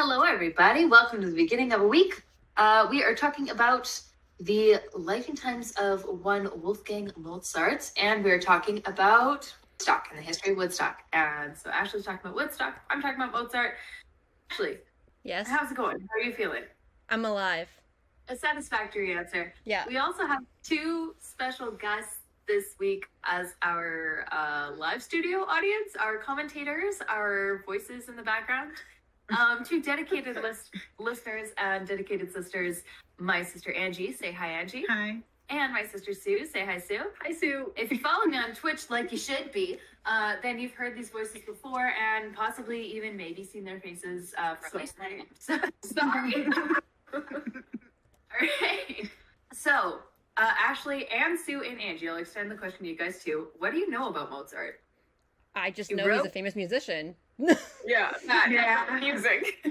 Hello, everybody. Welcome to the beginning of a week. We are talking about the life and times of one Wolfgang Mozart, and we're talking about Woodstock and the history of Woodstock. And so Ashley's talking about Woodstock. I'm talking about Mozart. Ashley, Yes, how's it going? How are you feeling? I'm alive. A satisfactory answer. Yeah. We also have two special guests this week as our live studio audience, our commentators, our voices in the background. Two dedicated listeners and dedicated sisters. My sister Angie, say hi, Angie. Hi. And my sister Sue, say hi, Sue. Hi, Sue. If you follow me on Twitch like you should be, then you've heard these voices before and possibly even maybe seen their faces from yesterday. Sorry. All right. So, Ashley and Sue and Angie, I'll extend the question to you guys too. What do you know about Mozart? I just You know he's wrote? a famous musician. Yeah, music.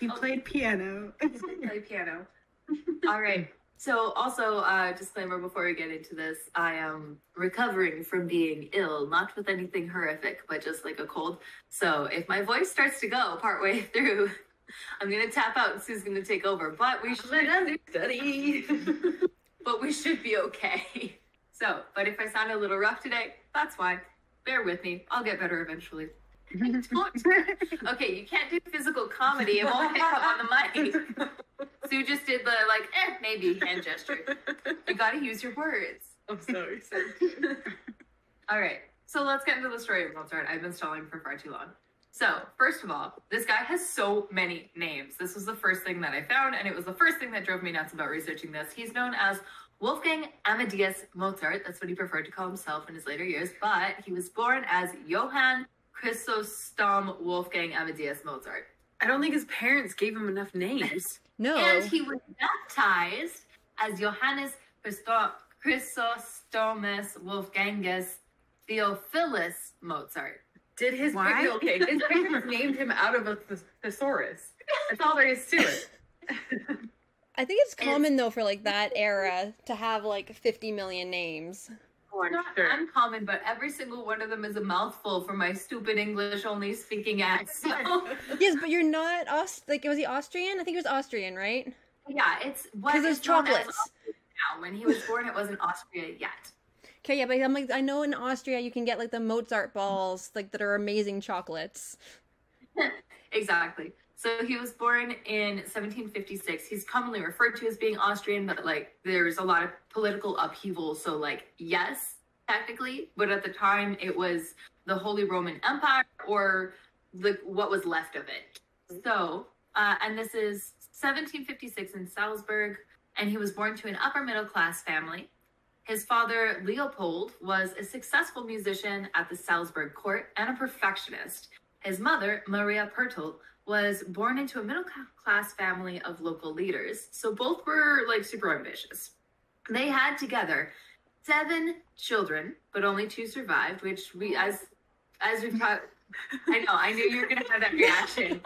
He played piano. Play piano. All right. So also, disclaimer before we get into this, I am recovering from being ill, not with anything horrific, but just like a cold. So if my voice starts to go partway through, I'm going to tap out and Sue's going to take over. But we should study. But we should be okay. So, but if I sound a little rough today, that's why. Bear with me. I'll get better eventually. Okay, you can't do physical comedy. It won't pick up on the mic. Sue just did the maybe hand gesture. You gotta use your words. I'm sorry. All right, so let's get into the story of Mozart. I've been stalling for far too long. So, first of all, this guy has so many names. This was the first thing that I found, and it was the first thing that drove me nuts about researching this. He's known as Wolfgang Amadeus Mozart. That's what he preferred to call himself in his later years, but he was born as Johann Chrysostom Wolfgang Amadeus Mozart. I don't think his parents gave him enough names. No. And he was baptized as Johannes Chrysostomus Wolfgangus Theophilus Mozart. Did his Why? Okay, his parents named him out of a thesaurus. That's all there is to it. I think it's common though for like that era to have like 50 million names. It's not uncommon, but every single one of them is a mouthful for my stupid English only speaking ass. So Yes, but you're not was he Austrian? I think he was Austrian, right? yeah, it's what 'Cause there's is known as chocolates. Austria now. When he was born, it wasn't Austria yet. Okay, yeah, but I'm like, I know in Austria you can get like the Mozart balls, like that are amazing chocolates. Exactly. So he was born in 1756. He's commonly referred to as being Austrian, but like there's a lot of political upheaval. So like, yes, technically, but at the time it was the Holy Roman Empire or what was left of it. So, and this is 1756 in Salzburg, and he was born to an upper middle class family. His father, Leopold, was a successful musician at the Salzburg court and a perfectionist. His mother, Maria Pertl, was born into a middle-class family of local leaders. So both were like super ambitious. They had together 7 children, but only 2 survived, which we, as we've talked, I knew you were going to have that reaction.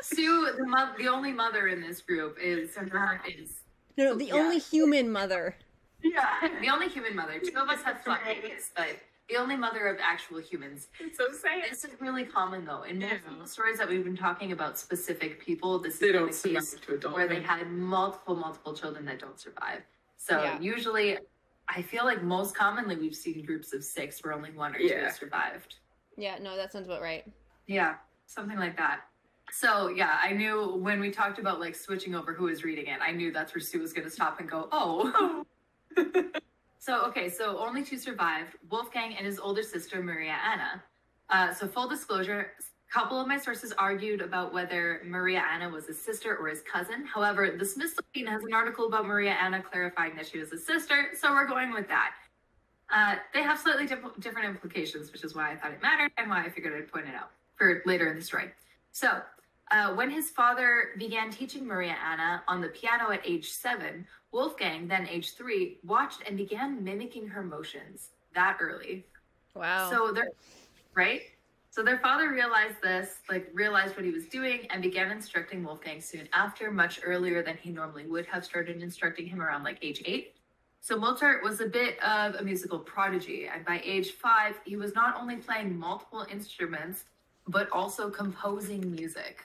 Sue, the only mother in this group is No, the only human mother. Yeah, the only human mother. 2 of us have flat babies, but the only mother of actual humans. It's so sad. This is really common, though. In most of the stories that we've been talking about specific people, this They is don't the survive case to adulthood. where they had multiple children that don't survive. So Yeah. usually, I feel like most commonly we've seen groups of 6 where only 1 or 2 Yeah. survived. Yeah, no, that sounds about right. Yeah, something like that. So yeah, I knew when we talked about like switching over who was reading it, I knew that's where Sue was going to stop and go, oh. So only 2 survived, Wolfgang and his older sister, Maria Anna. So full disclosure, a couple of my sources argued about whether Maria Anna was his sister or his cousin. However, the Smithsonian has an article about Maria Anna clarifying that she was his sister, so we're going with that. They have slightly different implications, which is why I thought it mattered and why I figured I'd point it out for later in the story. So, when his father began teaching Maria Anna on the piano at age 7, Wolfgang, then age 3, watched and began mimicking her motions that early. Wow. So their father realized this, realized what he was doing, and began instructing Wolfgang soon after, much earlier than he normally would have started instructing him around age 8. So Mozart was a bit of a musical prodigy, and by age 5, he was not only playing multiple instruments, but also composing music.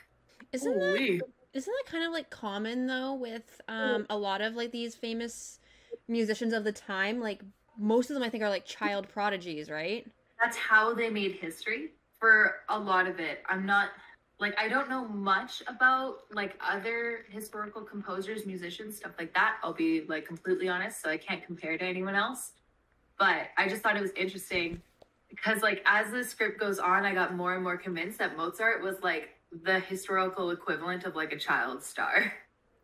Holy. Isn't that kind of like common though with a lot of like these famous musicians of the time? Like most of them I think are like child prodigies, right? That's how they made history for a lot of it. I'm not like I don't know much about like other historical composers, musicians, stuff like that. I'll be like completely honest, so I can't compare to anyone else. But I just thought it was interesting because like as the script goes on, I got more and more convinced that Mozart was like the historical equivalent of like a child star.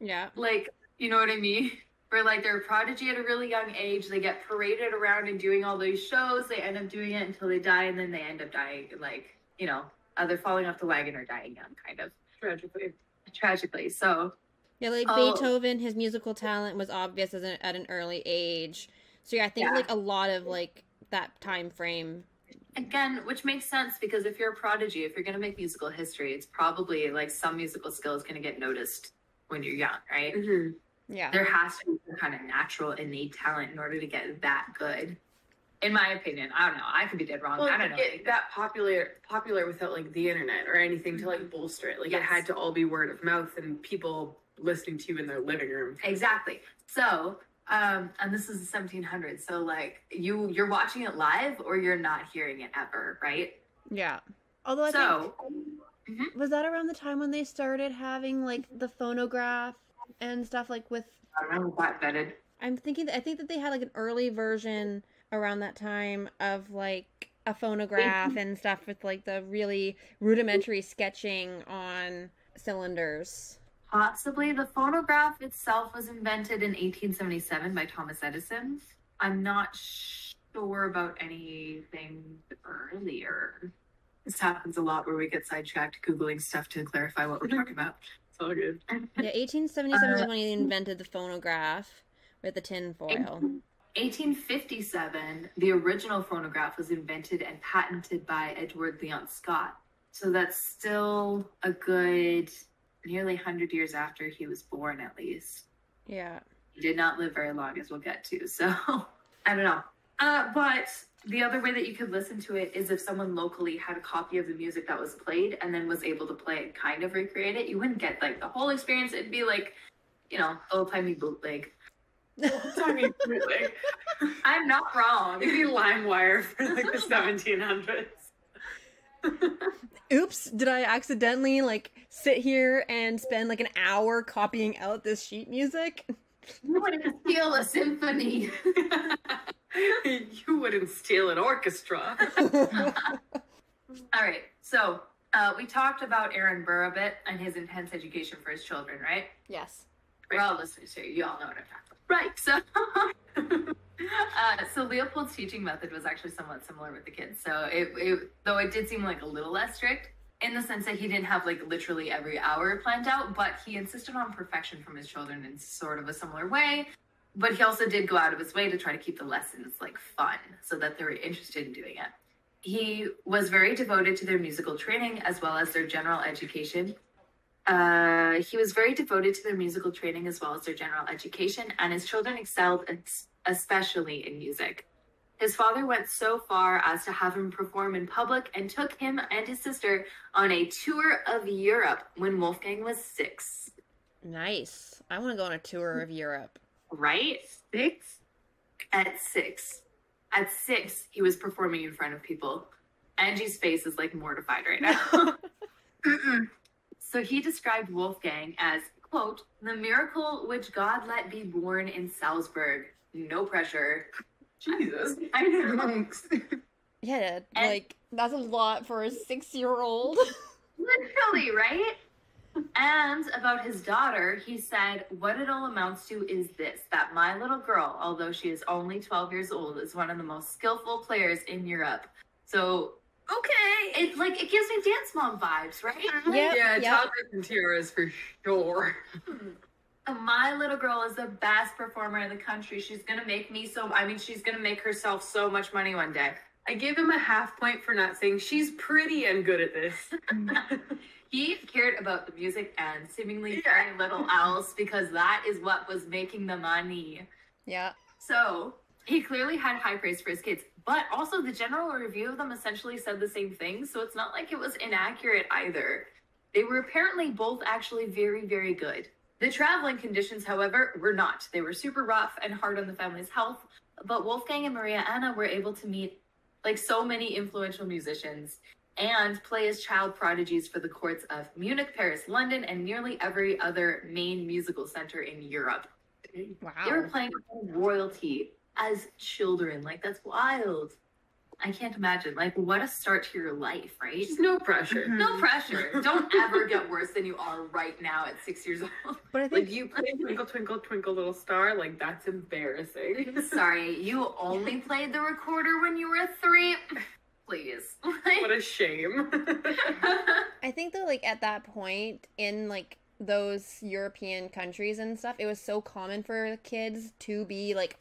Yeah. Like, you know what I mean? Where like they're a prodigy at a really young age, they get paraded around and doing all these shows, they end up doing it until they die, and then they end up dying like, you know, either falling off the wagon or dying young, kind of. Tragically. So Yeah, like Beethoven, his musical talent was obvious at an early age. So yeah, I think like a lot of like that time frame. Again, which makes sense because if you're a prodigy, if you're going to make musical history, it's probably like some musical skill is going to get noticed when you're young, right? Mm-hmm. Yeah. There has to be some kind of natural, innate talent in order to get that good. In my opinion, I don't know. I could be dead wrong. Well, I don't know. Get that popular without like the internet or anything to like bolster it. Like it had to all be word of mouth and people listening to you in their living room. Exactly. So, and this is the 1700s. So like you're watching it live or you're not hearing it ever, right? Yeah. Although I think was that around the time when they started having like the phonograph and stuff like with I don't know what vetted. I think that they had like an early version around that time of like a phonograph and stuff with like the really rudimentary sketching on cylinders. Possibly. The phonograph itself was invented in 1877 by Thomas Edison. I'm not sure about anything earlier. This happens a lot where we get sidetracked Googling stuff to clarify what we're talking about. It's all good. Yeah, 1877 is when he invented the phonograph with the tin foil. 1857, the original phonograph was invented and patented by Edward Leon Scott. So that's still a good nearly 100 years after he was born, at least. Yeah. He did not live very long, as we'll get to. So, I don't know. But the other way that you could listen to it is if someone locally had a copy of the music that was played and then was able to play it, kind of recreate it. You wouldn't get like the whole experience. It'd be like, you know, old-timey bootleg. Old-timey bootleg. I'm not wrong. It'd be LimeWire for like the 1700s. Oops, did I accidentally like sit here and spend like an hour copying out this sheet music? You wouldn't steal a symphony. You wouldn't steal an orchestra. All right, so we talked about Aaron Burr a bit and his intense education for his children, right? Yes. We're all listeners here. You all know what I'm talking about. Right, so Leopold's teaching method was actually somewhat similar with the kids. So though it did seem like a little less strict in the sense that he didn't have like literally every hour planned out, but he insisted on perfection from his children in sort of a similar way. But he also did go out of his way to try to keep the lessons like fun so that they were interested in doing it. He was very devoted to their musical training as well as their general education. And his children excelled especially in music. His father went so far as to have him perform in public and took him and his sister on a tour of Europe when Wolfgang was 6. Nice. I want to go on a tour of Europe. Right? 6? At 6. At 6, he was performing in front of people. Angie's face is like mortified right now. So he described Wolfgang as, quote, the miracle which God let be born in Salzburg. No pressure. Jesus. I know. Yeah, like, that's a lot for a 6-year-old. Literally, right? And about his daughter, he said, what it all amounts to is this, that my little girl, although she is only 12 years old, is one of the most skillful players in Europe. So, okay, it gives me Dance Mom vibes, right? Yeah, toddlers and tiaras for sure. My little girl is the best performer in the country. She's going to make she's going to make herself so much money one day. I give him a half point for not saying she's pretty and good at this. He cared about the music and seemingly very little else because that is what was making the money. Yeah. So he clearly had high praise for his kids, but also the general review of them essentially said the same thing. So it's not like it was inaccurate either. They were apparently both actually very, very good. The traveling conditions, however, were not. They were super rough and hard on the family's health, but Wolfgang and Maria Anna were able to meet like so many influential musicians and play as child prodigies for the courts of Munich, Paris, London, and nearly every other main musical center in Europe. Wow. They were playing royalty as children. Like, that's wild. I can't imagine. Like, what a start to your life, right? Just no pressure. No pressure. Don't ever get worse than you are right now at 6 years old. But I think Like, you play Twinkle, Twinkle, Twinkle, Little Star, like, that's embarrassing. Sorry, you only played the recorder when you were 3? Please. What a shame. I think that, like, at that point in, like, those European countries and stuff, it was so common for kids to be, like,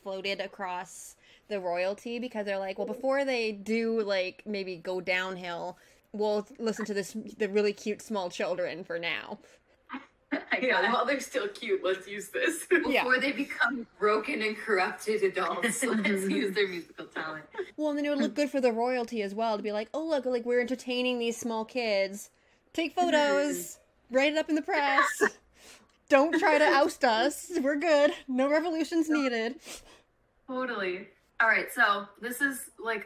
floated across the royalty, because they're like, well, before they do, like, maybe go downhill, we'll listen to the really cute small children for now. Yeah, while they're still cute, let's use this. Before they become broken and corrupted adults, let's use their musical talent. Well, and then it would look good for the royalty as well, to be like, oh, look, like, we're entertaining these small kids. Take photos, write it up in the press. Don't try to oust us. We're good. No revolutions needed. Totally. All right, so this is like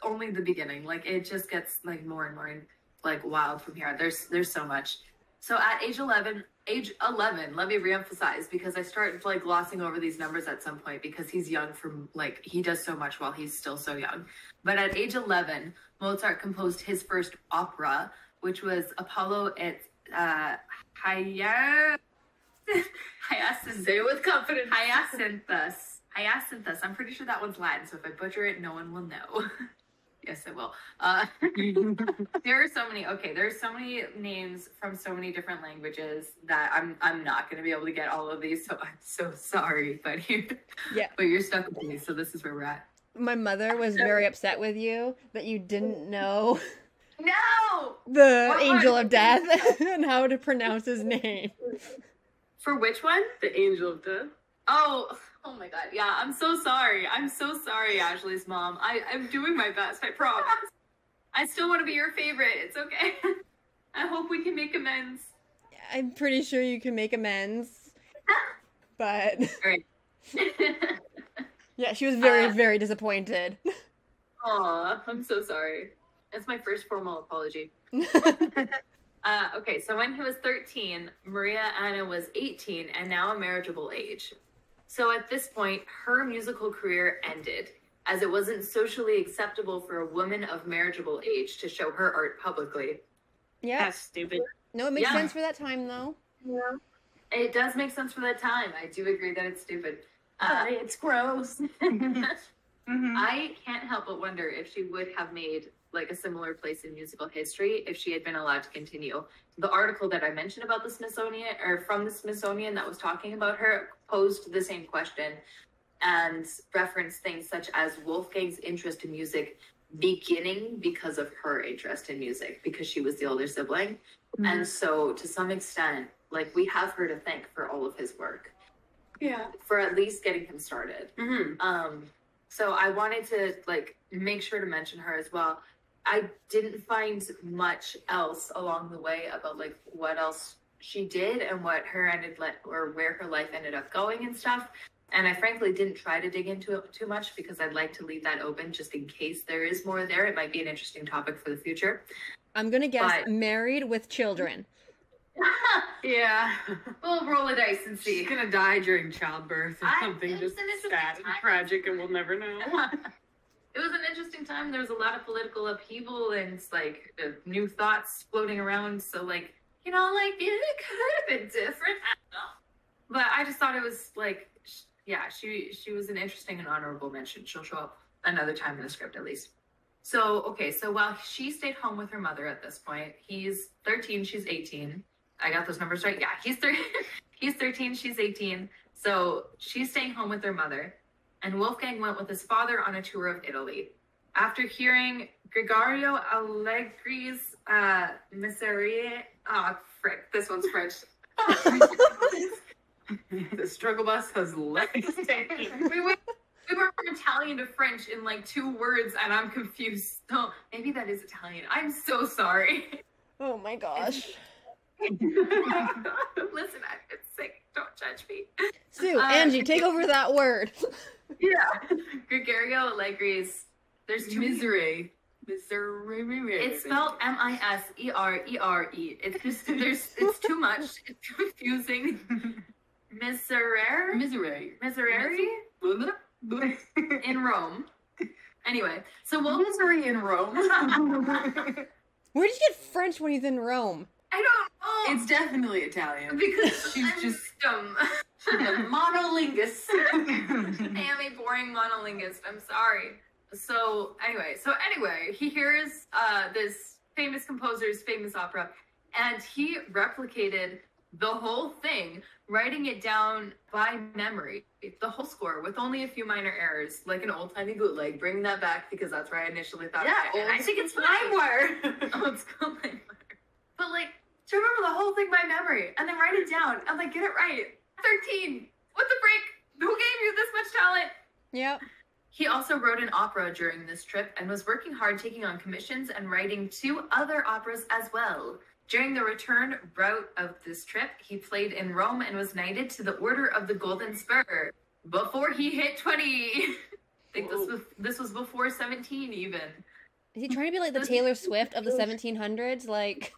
only the beginning. Like, it just gets like more and more like wild from here. There's so much. So at age 11, let me reemphasize, because I start like glossing over these numbers at some point because he's young from like, he does so much while he's still so young. But at age 11, Mozart composed his first opera, which was Apollo at Hyacinthus. Say it with confidence. Hyacinthus. I'm pretty sure that one's Latin, so if I butcher it, no one will know. Yes, it will. There are so many names from so many different languages that I'm not going to be able to get all of these, so I'm so sorry, but you're stuck with me, so this is where we're at. My mother was very upset with you that you didn't know the Angel of Death and how to pronounce his name. For which one? The Angel of Death. Oh my god. Yeah, I'm so sorry. Ashley's mom. I'm doing my best, I promise. I still want to be your favorite. It's okay. I hope we can make amends. I'm pretty sure you can make amends. But Alright. Yeah, she was very, very disappointed. Aw, I'm so sorry. That's my first formal apology. Okay, so when he was 13, Maria Anna was 18 and now a marriageable age. So at this point, her musical career ended, as it wasn't socially acceptable for a woman of marriageable age to show her art publicly. Yeah. That's stupid. No, it makes sense for that time, though. Yeah. It does make sense for that time. I do agree that it's stupid. It's gross. I can't help but wonder if she would have made like a similar place in musical history if she had been allowed to continue. The article that I mentioned about the Smithsonian, or from the Smithsonian, that was talking about her, posed the same question and referenced things such as Wolfgang's interest in music beginning because of her interest in music, because she was the older sibling. And so to some extent, like, we have her to thank for all of his work. Yeah. For at least getting him started. So I wanted to like make sure to mention her as well. I didn't find much else along the way about like what else she did and what or where her life ended up going and stuff. And I frankly didn't try to dig into it too much because I'd like to leave that open just in case there is more there. It might be an interesting topic for the future. I'm gonna guess married with children. Yeah. We'll roll a dice and see. She's gonna die during childbirth or something just sad and tragic, and we'll never know. It was an interesting time. There was a lot of political upheaval and like new thoughts floating around. So like, you know, like it could have been different. I don't know. But I just thought it was like, yeah, she was an interesting and honorable mention. She'll show up another time in the script at least. So, okay, so while she stayed home with her mother at this point, he's 13, she's 18. I got those numbers right? Yeah, he's 13, she's 18. So she's staying home with their mother. And Wolfgang went with his father on a tour of Italy. After hearing Gregorio Allegri's Miseria... Oh, frick, this one's French. The struggle bus has left. We went from Italian to French in like 2 words, and I'm confused. So maybe that is Italian. I'm so sorry. Oh my gosh. Listen, I've been sick. Don't judge me. Sue, Angie, take over that word. Yeah. Gregorio Allegri's. There's two. Misery. It's spelled Miserere. It's too much. It's confusing. Miserere? In Rome. Anyway, so Misery in Rome. Where did you get French when he's in Rome? I don't know. It's definitely Italian. Because she's I'm just dumb. a monolingus. I am a boring monolinguist. I'm sorry. So anyway, he hears this famous composer's famous opera, and he replicated the whole thing, writing it down by memory, the whole score with only a few minor errors, like an old-timey bootleg. Bring that back because that's where I initially thought. Yeah, and I think it's LimeWire. Old school LimeWire. But like, to remember the whole thing by memory and then write it down and like get it right. 13. What the freak? Who gave you this much talent? Yep. He also wrote an opera during this trip and was working hard taking on commissions and writing 2 other operas as well. During the return route of this trip, he played in Rome and was knighted to the Order of the Golden Spur before he hit 20. I think this was before 17 even. Is he trying to be like the Taylor Swift of the 1700s? Like,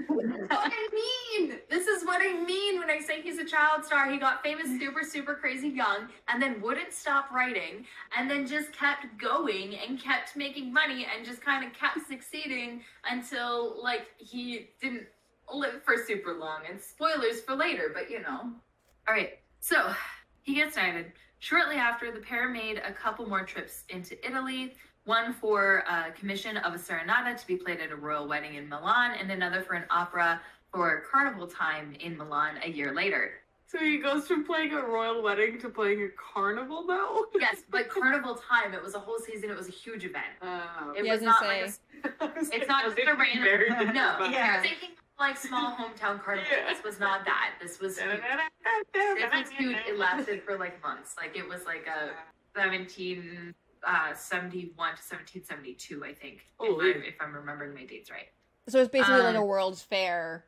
what I mean. This is what I mean when I say he's a child star. He got famous super, super crazy young and then wouldn't stop writing and then just kept going and kept making money and just kind of kept succeeding until, like, he didn't live for super long. And spoilers for later, but you know. All right, so he gets knighted. Shortly after, the pair made a couple more trips into Italy. One for a commission of a serenata to be played at a royal wedding in Milan, and another for an opera for carnival time in Milan a year later. So he goes from playing a royal wedding to playing a carnival now? Yes, but carnival time, it was a whole season, it was a huge event. It Yeah, was not like it's not just a random, no, Yeah. you're thinking like small hometown carnival. Yeah. This was not that. This was huge. It was huge. It lasted for like months. Like it was like a 1771 to 1772, I think, if I'm remembering my dates right. so it's basically like a World's Fair,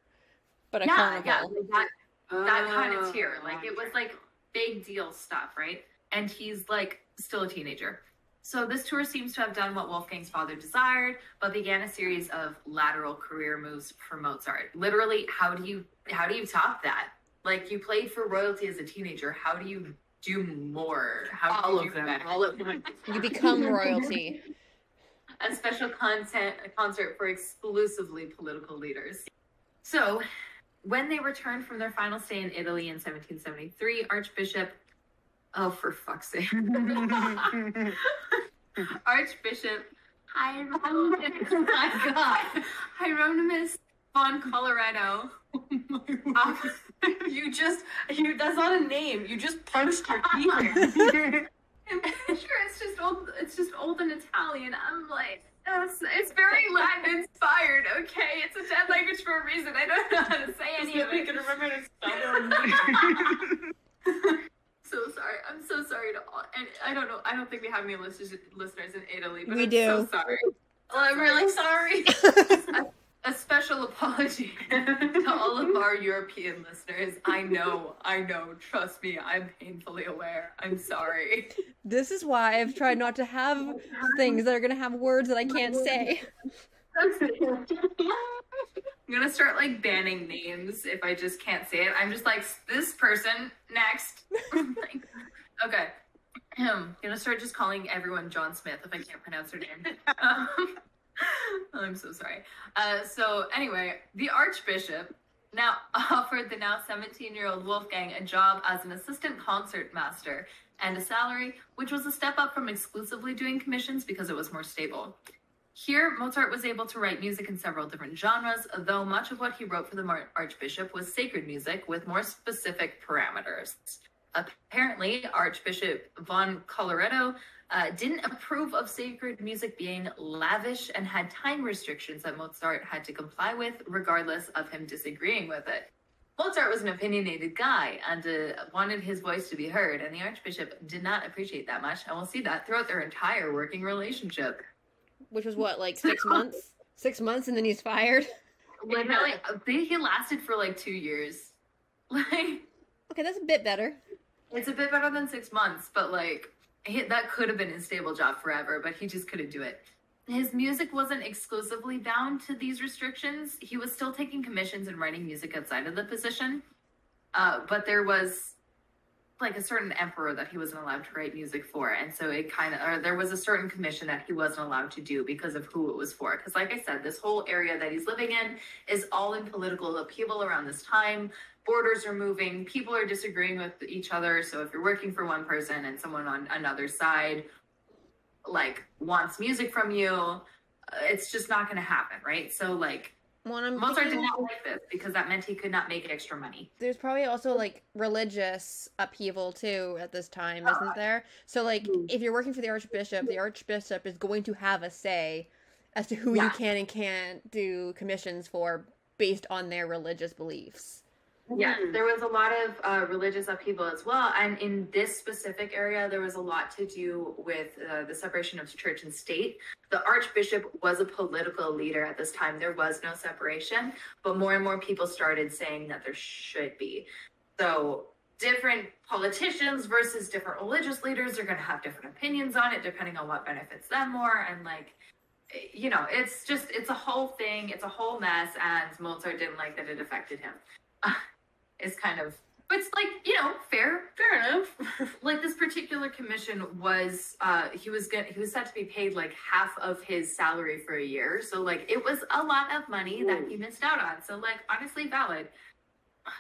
but a carnival. Yeah, like that kind of tier. Like it was like big deal stuff, right? And he's like still a teenager. So this tour seems to have done what Wolfgang's father desired, but began a series of lateral career moves for Mozart. Literally, how do you top that? Like you played for royalty as a teenager. How do you do more? How do you do better? All at once. You become royalty. A special concert for exclusively political leaders. So, when they returned from their final stay in Italy in 1773, Archbishop, oh, for fuck's sake. Archbishop Hieronymus von Colorado. That's not a name. You just punched your keyboard. I'm sure it's just old and Italian. I'm like, it's very Latin inspired, okay? It's a dead language for a reason. I don't know how to say any of it. Can remember to spell it. So sorry. I'm so sorry to all. And I don't know. I don't think we have any listeners in Italy. But We I'm do. so sorry. Well, I'm really sorry. A special apology to all of our European listeners. I know. Trust me, I'm painfully aware. I'm sorry. This is why I've tried not to have things that are going to have words that I can't say. I'm gonna start like banning names if I just can't say it. I'm just like, this person next. Like, okay. Gonna start just calling everyone John Smith if I can't pronounce her name. I'm so sorry. So anyway, the Archbishop now offered the now 17-year-old Wolfgang a job as an assistant concert master and a salary, which was a step up from exclusively doing commissions because it was more stable. Here, Mozart was able to write music in several different genres, though much of what he wrote for the Archbishop was sacred music with more specific parameters. Apparently, Archbishop von Colorado didn't approve of sacred music being lavish and had time restrictions that Mozart had to comply with, regardless of him disagreeing with it. Mozart was an opinionated guy and wanted his voice to be heard, and the Archbishop did not appreciate that much, and we'll see that throughout their entire working relationship. Which was what, like 6 months? 6 months and then he's fired? Literally, he lasted for like 2 years. Like, okay, that's a bit better. It's a bit better than 6 months, but like that could have been his stable job forever, but he just couldn't do it. His music wasn't exclusively bound to these restrictions. He was still taking commissions and writing music outside of the position. But there was like a certain emperor that he wasn't allowed to write music for. And so there was a certain commission that he wasn't allowed to do because of who it was for. Because like I said, this whole area that he's living in is all in political upheaval around this time. Borders are moving, people are disagreeing with each other. So if you're working for one person and someone on another side like wants music from you, it's just not going to happen, right? So like Mozart did not like this because that meant he could not make extra money. There's probably also like religious upheaval too at this time, isn't there? So like if you're working for the archbishop is going to have a say as to who you can and can't do commissions for based on their religious beliefs. Yeah, there was a lot of religious upheaval as well. And in this specific area, there was a lot to do with the separation of church and state. The archbishop was a political leader at this time. There was no separation, but more and more people started saying that there should be. So different politicians versus different religious leaders are going to have different opinions on it, depending on what benefits them more. And like, you know, it's a whole thing. It's a whole mess. And Mozart didn't like that it affected him. Is kind of, it's like, you know, fair enough. Like this particular commission was he was set to be paid like half of his salary for a year, so like it was a lot of money that he missed out on. So like honestly valid,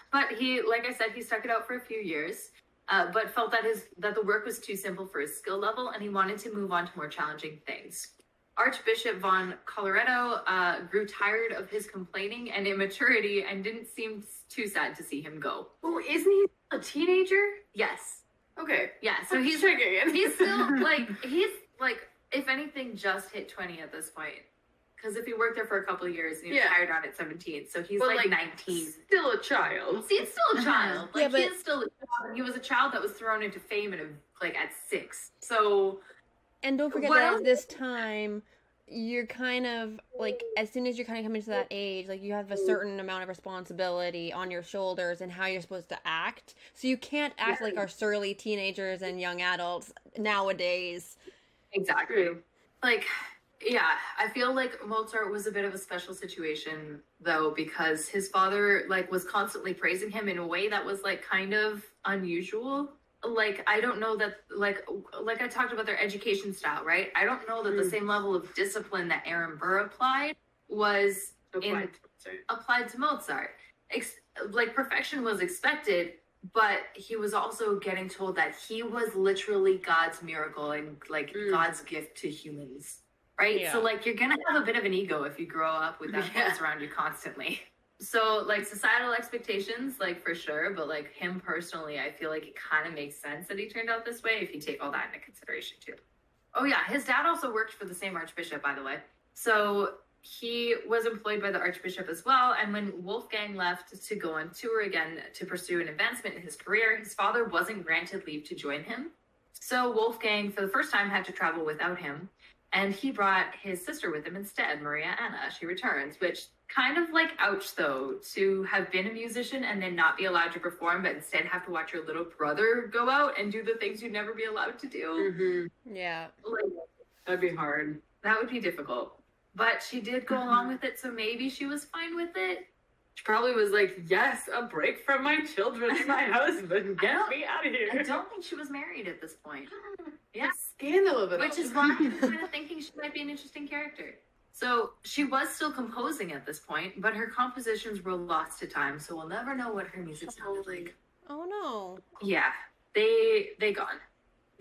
but he, like I said, he stuck it out for a few years, but felt that the work was too simple for his skill level, and he wanted to move on to more challenging things. Archbishop von Colloredo grew tired of his complaining and immaturity and didn't seem too sad to see him go. Oh, isn't he a teenager? Yes. Okay. Yeah, so he's still like, if anything, just hit 20 at this point. Because if he worked there for a couple of years, he was hired on at 17, so he's like 19. Still a child. He's still a child. Like, but he is still a child. He was a child that was thrown into fame at at 6. So... And don't forget that at this time, you're kind of, like, as soon as you're kind of coming to that age, like, you have a certain amount of responsibility on your shoulders and how you're supposed to act. So you can't act like our surly teenagers and young adults nowadays. Exactly. Like, yeah, I feel like Mozart was a bit of a special situation, though, because his father, like, was constantly praising him in a way that was, like, kind of unusual. Like, I don't know that, like I talked about their education style, right? I don't know that the same level of discipline that Aaron Burr applied was applied to Mozart. Like, perfection was expected, but he was also getting told that he was literally God's miracle and, like, God's gift to humans, right? Yeah. So, like, you're gonna have a bit of an ego if you grow up with that voice around you constantly. So, like, societal expectations, like, for sure, but, like, him personally, I feel like it kind of makes sense that he turned out this way if you take all that into consideration, too. Oh, yeah, his dad also worked for the same archbishop, by the way. So, he was employed by the archbishop as well, and when Wolfgang left to go on tour again to pursue an advancement in his career, his father wasn't granted leave to join him. So, Wolfgang, for the first time, had to travel without him, and he brought his sister with him instead, Maria Anna. She returns, which... kind of like, ouch, though, to have been a musician and then not be allowed to perform, but instead have to watch your little brother go out and do the things you'd never be allowed to do. Mm-hmm. Yeah. Like, that'd be hard. That would be difficult. But she did go along with it, so maybe she was fine with it. She probably was like, yes, a break from my children and my husband. Get me out of here. I don't think she was married at this point. Yeah. Scandal of it all. Which is why I'm kind of thinking she might be an interesting character. So she was still composing at this point, but her compositions were lost to time, so we'll never know what her music sounded like. Oh no. Yeah, they gone.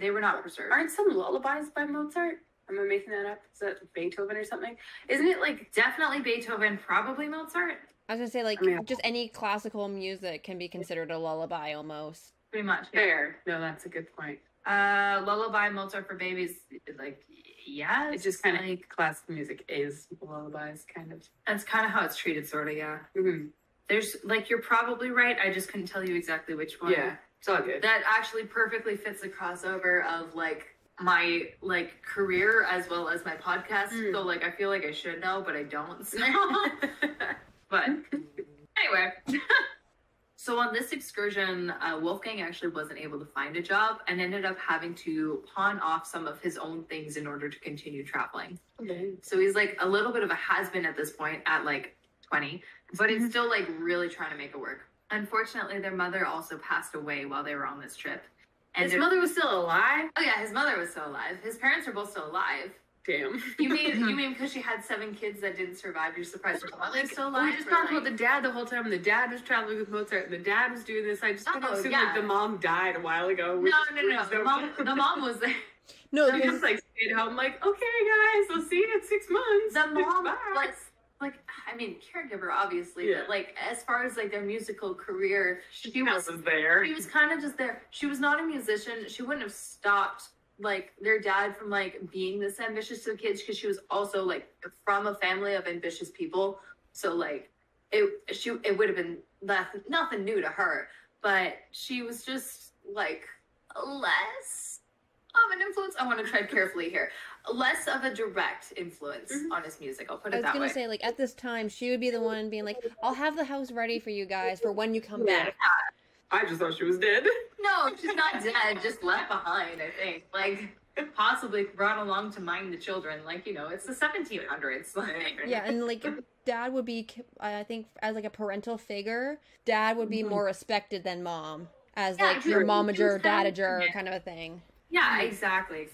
They were not preserved. Aren't some lullabies by Mozart? Am I making that up? Is that Beethoven or something? Isn't it like... Definitely Beethoven, probably Mozart? I was gonna say, like, just any classical music can be considered a lullaby almost. Pretty much. Yeah. Fair. No, that's a good point. Lullaby, Mozart for babies, like... yeah, it's just kind of like classical music is lullabies, kind of. That's kind of how it's treated, sort of, yeah. Mm-hmm. There's, like, you're probably right. I just couldn't tell you exactly which one. Yeah, it's all good. That actually perfectly fits the crossover of, like, my, like, career as well as my podcast. So, like, I feel like I should know, but I don't. So. But anyway. So on this excursion, Wolfgang actually wasn't able to find a job and ended up having to pawn off some of his own things in order to continue traveling. Okay. So he's like a little bit of a has-been at this point at like 20, but he's still like really trying to make it work. Unfortunately, their mother also passed away while they were on this trip. And His mother was still alive? Oh yeah, his mother was still alive. His parents are both still alive. Damn. You mean because she had 7 kids that didn't survive, you're surprised her mother's still alive? We just talked about the dad the whole time. The dad was traveling with Mozart. The dad was doing this. I just kind of assumed like the mom died a while ago. No. The mom was there. No, they just like stayed home. Like, okay, guys, I'll see you in 6 months. The mom was like, I mean, caregiver obviously, but like as far as like their musical career, she was there. She was kind of just there. She was not a musician. She wouldn't have stopped like their dad from like being this ambitious to the kids because she was also like from a family of ambitious people. So like it would have been nothing new to her, but she was just like less of an influence. I want to tread carefully here. Less of a direct influence on his music. I'll put it that way. I was gonna say, like, at this time, she would be the one being like, I'll have the house ready for you guys for when you come back. I just thought she was dead. No, she's not dead, just left behind, I think. Like, possibly brought along to mind the children. Like, you know, it's the 1700s. Like. Yeah, and, like, dad would be, I think, as, like, a parental figure, dad would be more respected than mom. As, like, your momager, dadager kind of a thing. Yeah, exactly.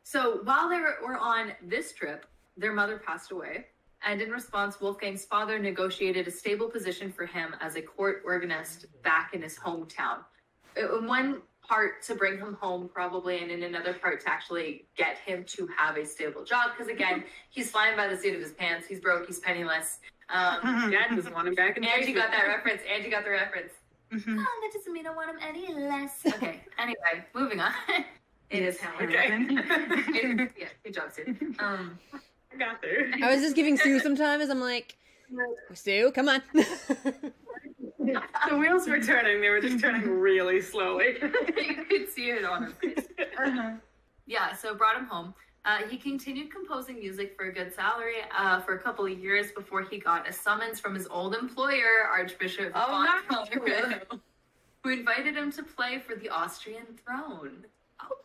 So while they were on this trip, their mother passed away. And in response, Wolfgang's father negotiated a stable position for him as a court organist back in his hometown. In one part to bring him home probably, and in another part to actually get him to have a stable job. Because again, he's flying by the seat of his pants. He's broke. He's penniless. Dad doesn't want him back in the Angie got that reference. Angie got the reference. Mm-hmm. Oh, that doesn't mean I want him any less. Okay, anyway, moving on. It is how it okay. Yeah, good job, Sue. I got there. I was just giving Sue some time as I'm like, Sue, come on. The wheels were turning. They were just turning really slowly. You could see it on her face. Yeah, so brought him home. He continued composing music for a good salary for a couple of years before he got a summons from his old employer, Archbishop von Colorado, who invited him to play for the Austrian throne.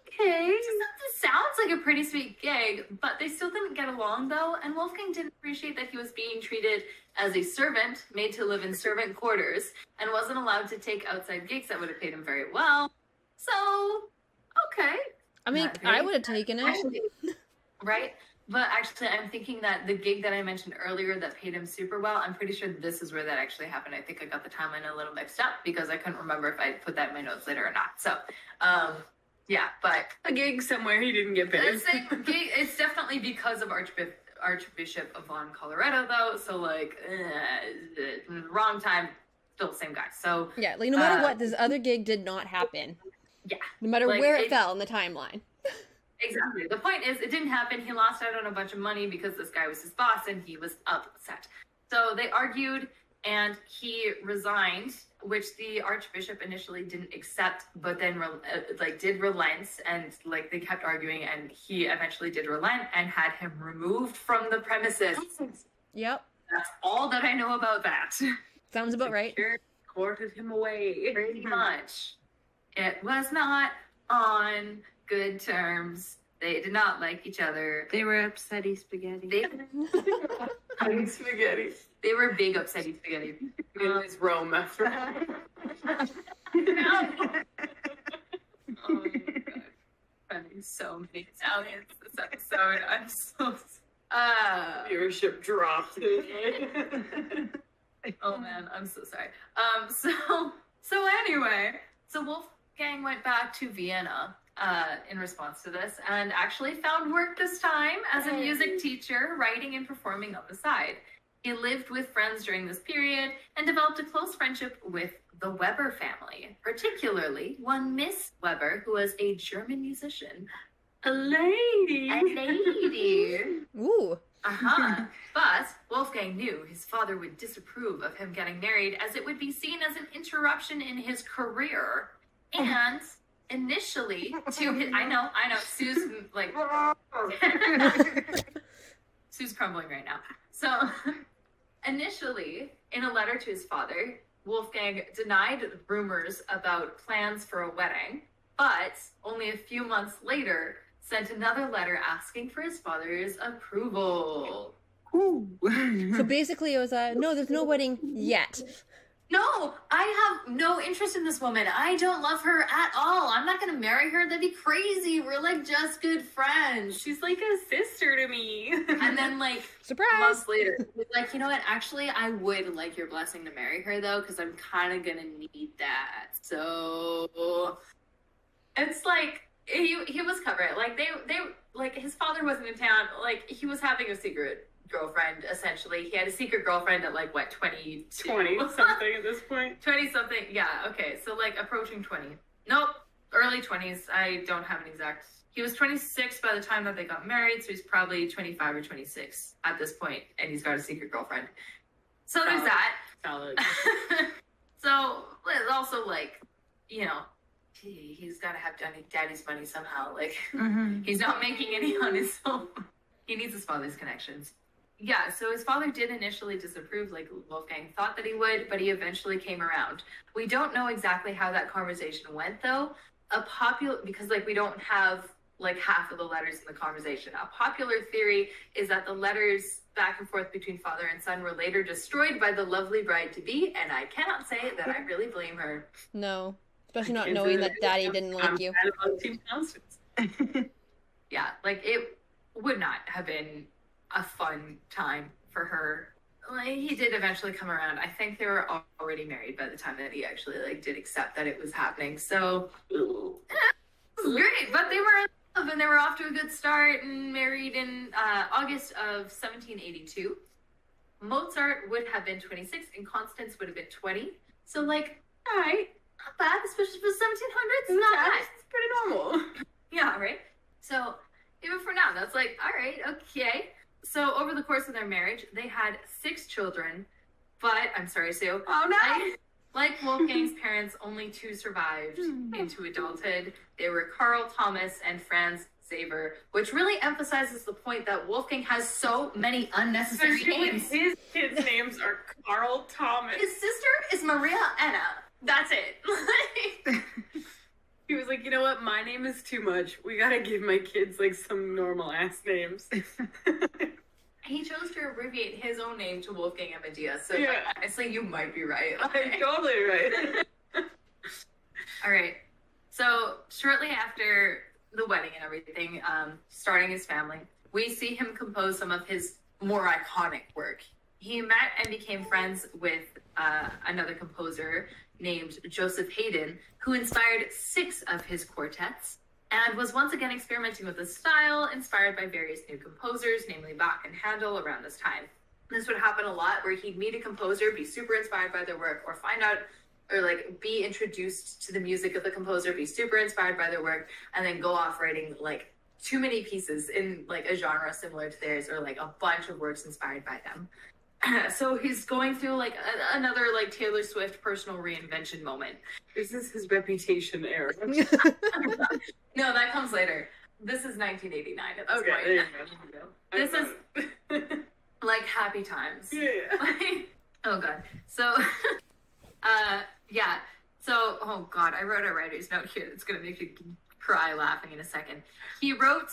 Okay. This sounds like a pretty sweet gig, but they still didn't get along though, and Wolfgang didn't appreciate that he was being treated as a servant, made to live in servant quarters, and wasn't allowed to take outside gigs that would have paid him very well. So, okay. I mean, I would have taken it. Right? But actually, I'm thinking that the gig that I mentioned earlier that paid him super well, I'm pretty sure this is where that actually happened. I think I got the timeline a little mixed up because I couldn't remember if I put that in my notes later or not. So, yeah, but a gig somewhere he didn't get paid. It's definitely because of Archbishop von Colorado, though. So, like, wrong time, still the same guy. So yeah, like no matter what, this other gig did not happen. Yeah, no matter like, where it fell in the timeline. Exactly. The point is, it didn't happen. He lost out on a bunch of money because this guy was his boss, and he was upset. So they argued, and he resigned, which the Archbishop initially didn't accept, but then did relent, and like they kept arguing, and he eventually did relent and had him removed from the premises. Yep. That's all that I know about that. Sounds about right. Courted him away. Pretty much. It was not on good terms. They did not like each other. They were upsetty spaghetti. Spaghetti. They were big upsetty spaghetti. It's Rome after all. Oh my god. Funny, so many Italians this episode. I'm so viewership dropped. Oh man, I'm so sorry. So anyway, so Wolfgang went back to Vienna in response to this and actually found work this time as a music teacher, writing and performing on the side. He lived with friends during this period and developed a close friendship with the Weber family, particularly one Miss Weber, who was a German musician. A lady. Ooh. But Wolfgang knew his father would disapprove of him getting married, as it would be seen as an interruption in his career. And initially, I know, Sue's like, Sue's crumbling right now. So Initially, in a letter to his father, Wolfgang denied rumors about plans for a wedding, but only a few months later sent another letter asking for his father's approval. Ooh. So basically it was no, there's no wedding yet. No, I have no interest in this woman. I don't love her at all. I'm not going to marry her. That'd be crazy. We're like just good friends. She's like a sister to me. And then like Surprise! months later, he's like, you know what? Actually, I would like your blessing to marry her though, because I'm kind of going to need that. So it's like he was covered. Like they like his father wasn't in town. Like he was having a secret girlfriend, essentially. He had a secret girlfriend at like what, 20 something at this point. 20 something. Yeah, okay. So like approaching 20. Nope, early 20s. I don't have an exact. He was 26 by the time that they got married, so he's probably 25 or 26 at this point, and he's got a secret girlfriend. So there's that. Solid. So also like, you know, he's got to have daddy's money somehow. Like he's not making any on his own. He needs his father's connections. Yeah, so his father did initially disapprove, like Wolfgang thought that he would, but he eventually came around. We don't know exactly how that conversation went, though. Because like we don't have like half of the letters in the conversation. A popular theory is that the letters back and forth between father and son were later destroyed by the lovely bride-to-be, and I cannot say that I really blame her. No, especially not knowing that daddy didn't like you. Yeah, like it would not have been a fun time for her. Like, he did eventually come around. I think they were already married by the time that he actually like did accept that it was happening. So it was great, but they were in love and they were off to a good start and married in August of 1782. Mozart would have been 26 and Constance would have been 20. So like, all right, not bad, especially for the 1700s. Not bad. It's pretty normal. Yeah, right. So even for now, that's like, all right, okay. So over the course of their marriage, they had 6 children, but I'm sorry, Sue. Oh no! Like Wolfgang's parents, only 2 survived into adulthood. They were Karl Thomas and Franz Xaver, which really emphasizes the point that Wolfgang has so many unnecessary names. His kids' names are Karl Thomas. His sister is Maria Anna. That's it. He was like, you know what? My name is too much. We gotta give my kids like some normal ass names. He chose to abbreviate his own name to Wolfgang Amadeus. So yeah. like, honestly, you might be right. Okay. I'm totally right. All right. So shortly after the wedding and everything, starting his family, we see him compose some of his more iconic work. He met and became friends with another composer named Joseph Haydn, who inspired 6 of his quartets, and was once again experimenting with a style inspired by various new composers, namely Bach and Handel, around this time. This would happen a lot, where he'd meet a composer, be super inspired by their work, or find out, or like be introduced to the music of the composer, be super inspired by their work, and then go off writing like too many pieces in like a genre similar to theirs, or like a bunch of works inspired by them. So he's going through like another like Taylor Swift personal reinvention moment. This is his Reputation era. No, that comes later. This is 1989 at this point. There you go. This is like happy times. Yeah. Oh god. So yeah. So oh god, I wrote a writer's note here that's gonna make you cry laughing in a second. He wrote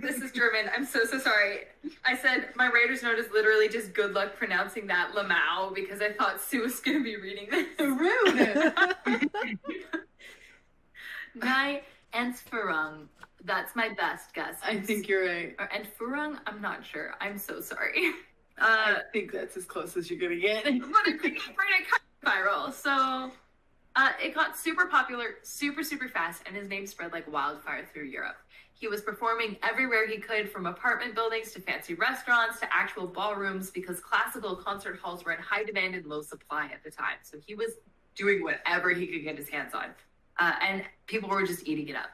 this is German. I'm so sorry. I said my writer's note is literally just good luck pronouncing that Lamau because I thought Sue was going to be reading this. Rude. Die Entführung. That's my best guess. I think you're right. Or Entführung? I'm not sure. I'm so sorry. I think that's as close as you're going to get. But it pretty viral. So it got super popular, super fast, and his name spread like wildfire through Europe. He was performing everywhere he could, from apartment buildings to fancy restaurants to actual ballrooms, because classical concert halls were in high demand and low supply at the time. So he was doing whatever he could get his hands on. And people were just eating it up.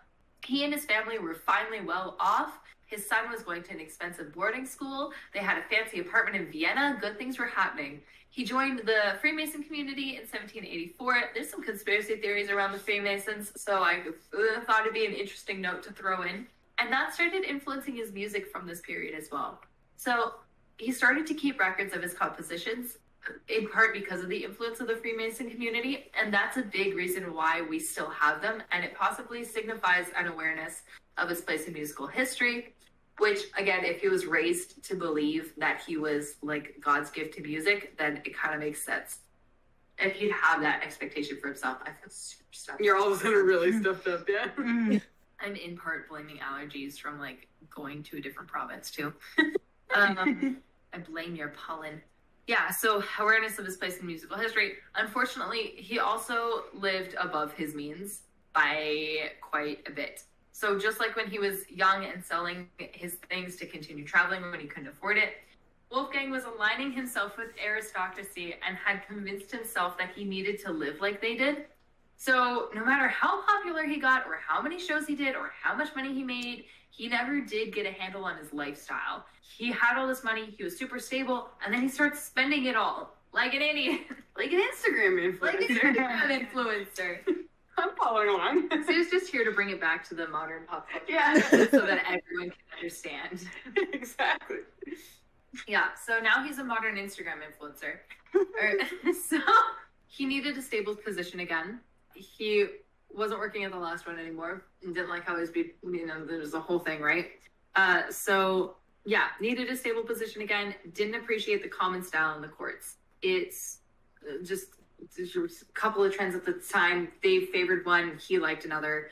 He and his family were finally well off. His son was going to an expensive boarding school. They had a fancy apartment in Vienna. Good things were happening. He joined the Freemason community in 1784. There's some conspiracy theories around the Freemasons, so I thought it'd be an interesting note to throw in. And that started influencing his music from this period as well. So he started to keep records of his compositions, in part because of the influence of the Freemason community, and that's a big reason why we still have them, and it possibly signifies an awareness of his place in musical history, which, again, if he was raised to believe that he was like God's gift to music, then it kind of makes sense. If he'd have that expectation for himself, I feel super stuffed. You're all of a sudden really stuffed up, yeah. I'm in part blaming allergies from like going to a different province too. I blame your pollen. Yeah, so awareness of his place in musical history. Unfortunately, he also lived above his means by quite a bit. So just like when he was young and selling his things to continue traveling when he couldn't afford it, Wolfgang was aligning himself with aristocracy and had convinced himself that he needed to live like they did. So no matter how popular he got or how many shows he did or how much money he made, he never did get a handle on his lifestyle. He had all this money, he was super stable, and then he starts spending it all like an idiot. Like an Instagram influencer. Like an Instagram influencer. I'm following along. So he's just here to bring it back to the modern pop culture. Yeah. So that everyone can understand. Exactly. Yeah, so now he's a modern Instagram influencer. So he needed a stable position again. He wasn't working at the last one anymore and didn't like how his there's a whole thing, right? So yeah, needed a stable position again, didn't appreciate the common style in the courts. It's just a couple of trends at the time. They favored one, he liked another.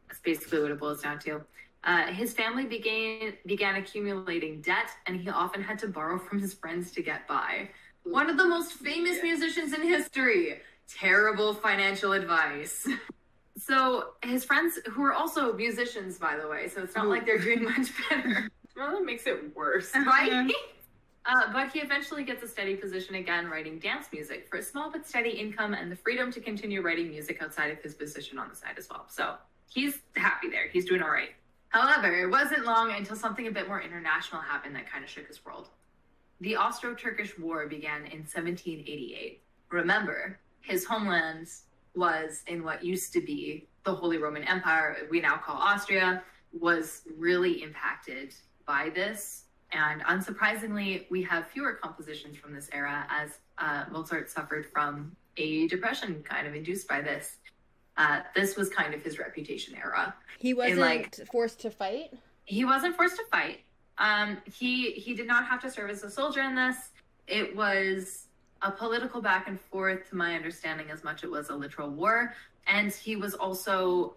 That's basically what it boils down to. His family began accumulating debt, and he often had to borrow from his friends to get by. One of the most famous musicians in history. Terrible financial advice. So his friends, who are also musicians, by the way, so it's not like they're doing much better. Well, that makes it worse. Right? But he eventually gets a steady position again, writing dance music for a small but steady income and the freedom to continue writing music outside of his position on the side as well. So he's happy there. He's doing all right. However, it wasn't long until something a bit more international happened that kind of shook his world. The Austro-Turkish War began in 1788. Remember, his homeland was in what used to be the Holy Roman Empire, we now call Austria, was really impacted by this. And unsurprisingly, we have fewer compositions from this era as Mozart suffered from a depression kind of induced by this. This was kind of his reputation era. He wasn't forced to fight? He wasn't forced to fight. He did not have to serve as a soldier in this. It was a political back and forth, to my understanding, as much it was a literal war. And he was also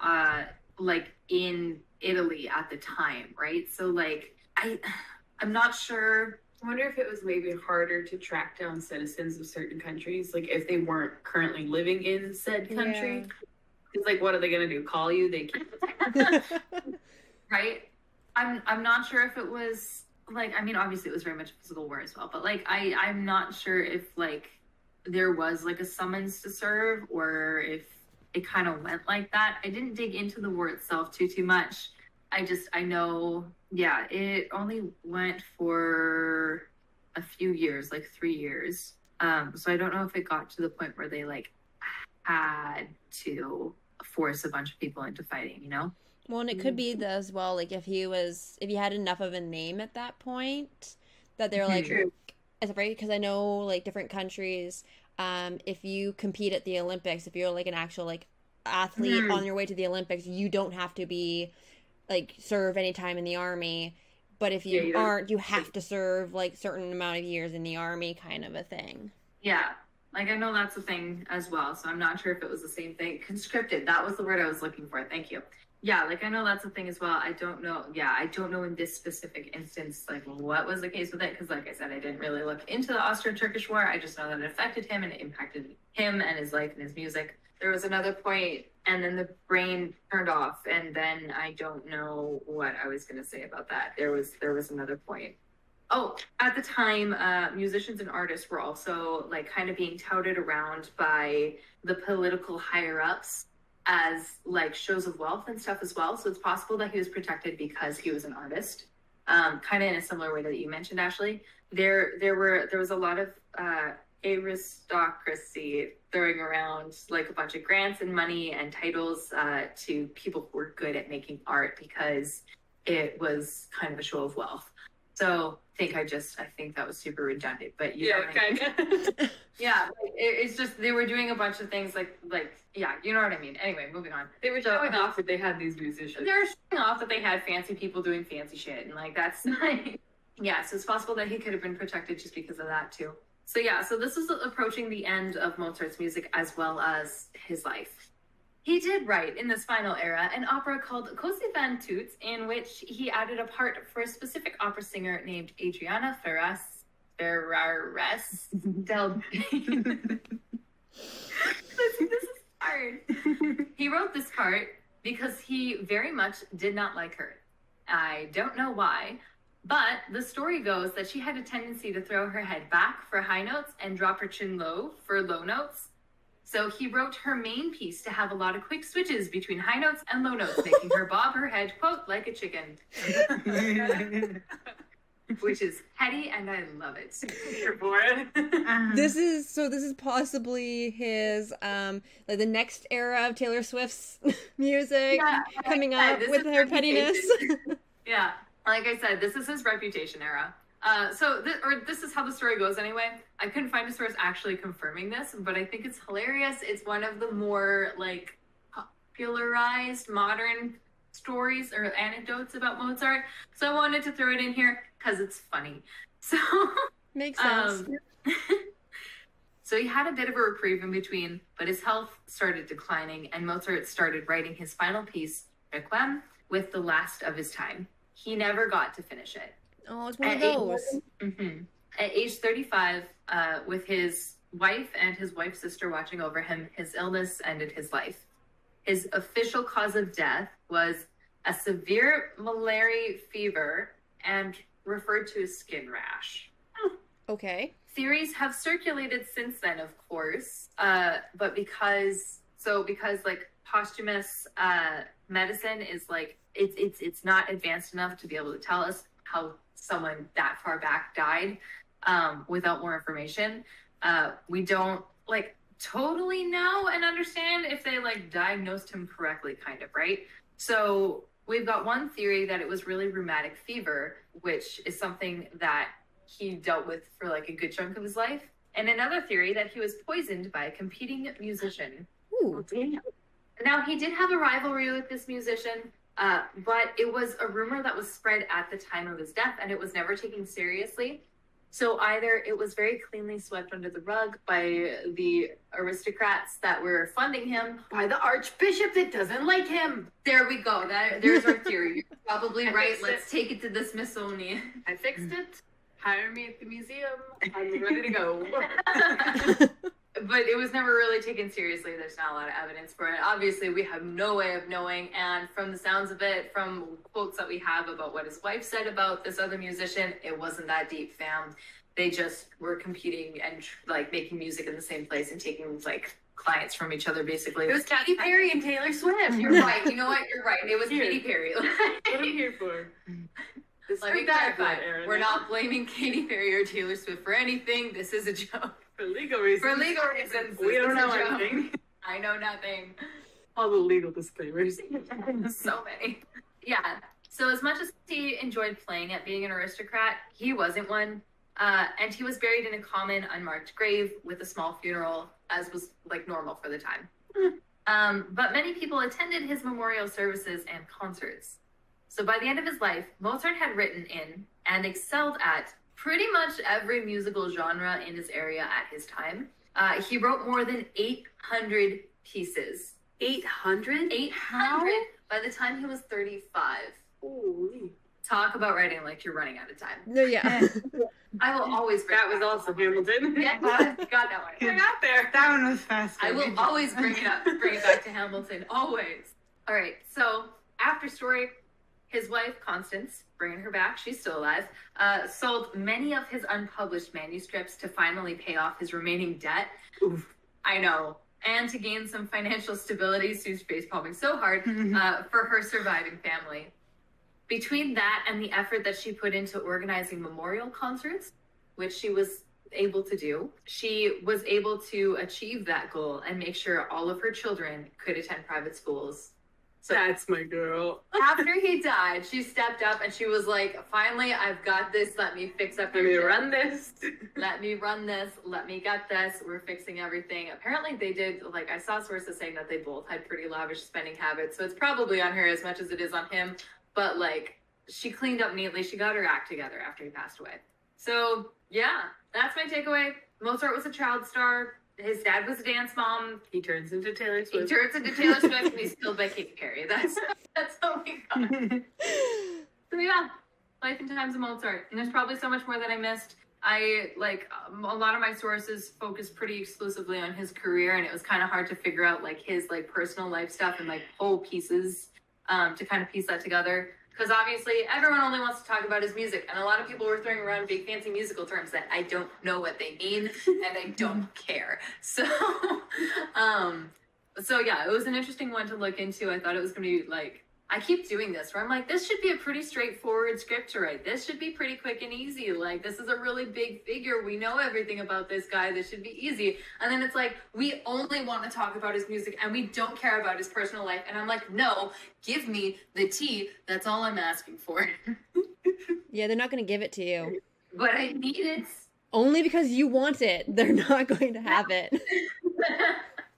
in Italy at the time, right? So I'm not sure. I wonder if it was maybe harder to track down citizens of certain countries, like if they weren't currently living in said country. It's like, what are they going to do? Call you? They can't. Right? I'm not sure if it was obviously it was very much a physical war as well, but I'm not sure if there was a summons to serve or if it kind of went like that. I didn't dig into the war itself too much. I know, yeah, it only went for a few years, 3 years. So I don't know if it got to the point where they had to force a bunch of people into fighting, you know? Well, and it could be as well, if he had enough of a name at that point that they're it's right, because I know different countries, if you compete at the Olympics, if you're an actual athlete on your way to the Olympics, you don't have to be serve any time in the army, but if you aren't, you have to serve certain amount of years in the army, kind of a thing. Yeah. I know that's a thing as well, so I'm not sure if it was the same thing. Conscripted, that was the word I was looking for. Thank you. Yeah, I know that's a thing as well. I don't know. Yeah, I don't know in this specific instance, what was the case with it, because I said, I didn't really look into the Austro-Turkish War. I just know that it affected him and it impacted him and his life and his music. There was another point, and then the brain turned off, and then I don't know what I was going to say about that. There was another point. Oh, at the time, musicians and artists were also kind of being touted around by the political higher ups as shows of wealth and stuff as well. So it's possible that he was protected because he was an artist. Kind of in a similar way that you mentioned, Ashley. There was a lot of aristocracy throwing around a bunch of grants and money and titles to people who were good at making art because it was kind of a show of wealth. So think that was super redundant, but Yeah, kind of. yeah, like, it's just they were doing a bunch of things like yeah, you know what I mean. Anyway, moving on. They were showing off that they had these musicians. They were showing off that they had fancy people doing fancy shit, and like that's like yeah. So it's possible that he could have been protected just because of that too. So yeah, so this was approaching the end of Mozart's music as well as his life. He did write in this final era an opera called Così fan tutte, in which he added a part for a specific opera singer named Adriana Ferrares del. This is hard. He wrote this part because he very much did not like her. I don't know why, but the story goes that she had a tendency to throw her head back for high notes and drop her chin low for low notes. So he wrote her main piece to have a lot of quick switches between high notes and low notes, making her bob her head, quote, like a chicken. Which is petty, and I love it. You're bored. This is possibly his like the next era of Taylor Swift's music coming up with her pettiness. Yeah, like I said, this is his Reputation era. This is how the story goes anyway. I couldn't find a source actually confirming this, but I think it's hilarious. It's one of the more like popularized modern stories or anecdotes about Mozart. So I wanted to throw it in here because it's funny. So makes sense. So he had a bit of a reprieve in between, but his health started declining, and Mozart started writing his final piece, Requiem, with the last of his time. He never got to finish it. Oh, it's one of those. At age 35, with his wife and his wife's sister watching over him, his illness ended his life. His official cause of death was a severe malarial fever and referred to as skin rash. Okay. Theories have circulated since then, of course, but because like posthumous medicine is like it's not advanced enough to be able to tell us how someone that far back died without more information. We don't like totally know and understand if they like diagnosed him correctly, kind of, right? So we've got one theory that it was really rheumatic fever, which is something that he dealt with for like a good chunk of his life, and another theory that he was poisoned by a competing musician. Ooh. Now, he did have a rivalry with this musician, but it was a rumor that was spread at the time of his death, and it was never taken seriously. So either it was very cleanly swept under the rug by the aristocrats that were funding him, By the archbishop that doesn't like him. There we go. There's our theory. You're probably right. Let's take it to the Smithsonian. I fixed it. Hire me at the museum. I'm ready to go. But it was never really taken seriously. There's not a lot of evidence for it. Obviously, we have no way of knowing. And from the sounds of it, from quotes that we have about what his wife said about this other musician, it wasn't that deep, fam. They just were competing and like making music in the same place and taking like clients from each other, basically. It was Katy Perry and Taylor Swift. You're right. You know what? You're right. It was Katy Perry. What I'm here for. Let me clarify. We're not blaming Katy Perry or Taylor Swift for anything. This is a joke. For legal reasons. For legal reasons. We don't know anything. I know nothing. All the legal disclaimers. So many. Yeah. So as much as he enjoyed playing at being an aristocrat, he wasn't one. And he was buried in a common unmarked grave with a small funeral, as was like normal for the time. But many people attended his memorial services and concerts. So by the end of his life, Mozart had written in and excelled at pretty much every musical genre in his area at his time. He wrote more than 800 pieces. 800? 800 by the time he was 35. Holy. Talk about writing like you're running out of time. No, yeah. I will always bring That was also Hamilton. Yeah, got that one. I got there. That one was fast. I will always bring it back to Hamilton, always. All right, so after story, his wife, Constance, bringing her back, she's still alive, sold many of his unpublished manuscripts to finally pay off his remaining debt. Oof. I know. And to gain some financial stability, Sue's face palming so hard, for her surviving family. Between that and the effort that she put into organizing memorial concerts, which she was able to do, she was able to achieve that goal and make sure all of her children could attend private schools So that's my girl. after he died, she stepped up and she was like, finally, I've got this. Let me fix up Let me run this. Let me run this. Let me get this. We're fixing everything. Apparently they did, like, I saw sources saying that they both had pretty lavish spending habits. So it's probably on her as much as it is on him. But, like, she cleaned up neatly. She got her act together after he passed away. So, yeah, that's my takeaway. Mozart was a child star. His dad was a dance mom. He turns into Taylor He Swift. turns into Taylor Swift and he's killed by Katy Perry. That's all we got. So yeah, life and times of Mozart. And there's probably so much more that I missed. I, like, a lot of my sources focused pretty exclusively on his career, and it was kind of hard to figure out, like, his, like, personal life stuff and, like, whole pieces to kind of piece that together. Because obviously everyone only wants to talk about his music, and a lot of people were throwing around big fancy musical terms that I don't know what they mean, and I don't care. So, so yeah, it was an interesting one to look into. I thought it was going to be, like, I keep doing this where I'm like, this should be a pretty straightforward script to write. This should be pretty quick and easy. Like, this is a really big figure. We know everything about this guy. This should be easy. And then it's like, we only want to talk about his music and we don't care about his personal life. And I'm like, no, give me the tea. That's all I'm asking for. Yeah, they're not going to give it to you. But I need it. Only because you want it. They're not going to have it.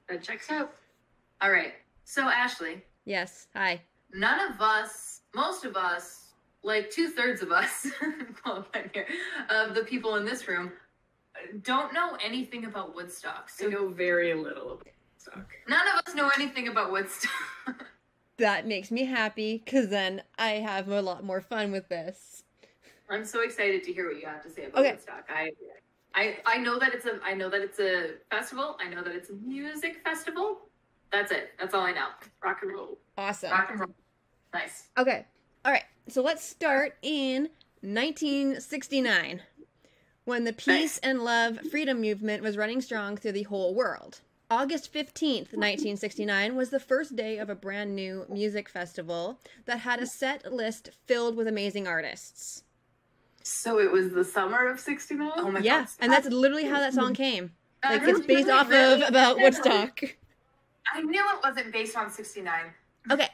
That checks out. All right. So, Ashley. Yes. Hi. None of us, most of us, like 2/3 of us, of the people in this room, don't know anything about Woodstock. So I know very little about Woodstock. None of us know anything about Woodstock. That makes me happy, because then I have a lot more fun with this. I'm so excited to hear what you have to say about Woodstock. I know that it's a festival. I know that it's a music festival. That's it. That's all I know. Rock and roll. Awesome. Rock and roll. Nice. Okay. All right. So let's start in 1969, when the peace and love freedom movement was running strong through the whole world. August 15th, 1969 was the first day of a brand new music festival that had a set list filled with amazing artists. So it was the summer of 69? Oh my God. Yeah, and that's literally how that song came. Like, it's based off of about Woodstock. I knew it wasn't based on 69. Okay.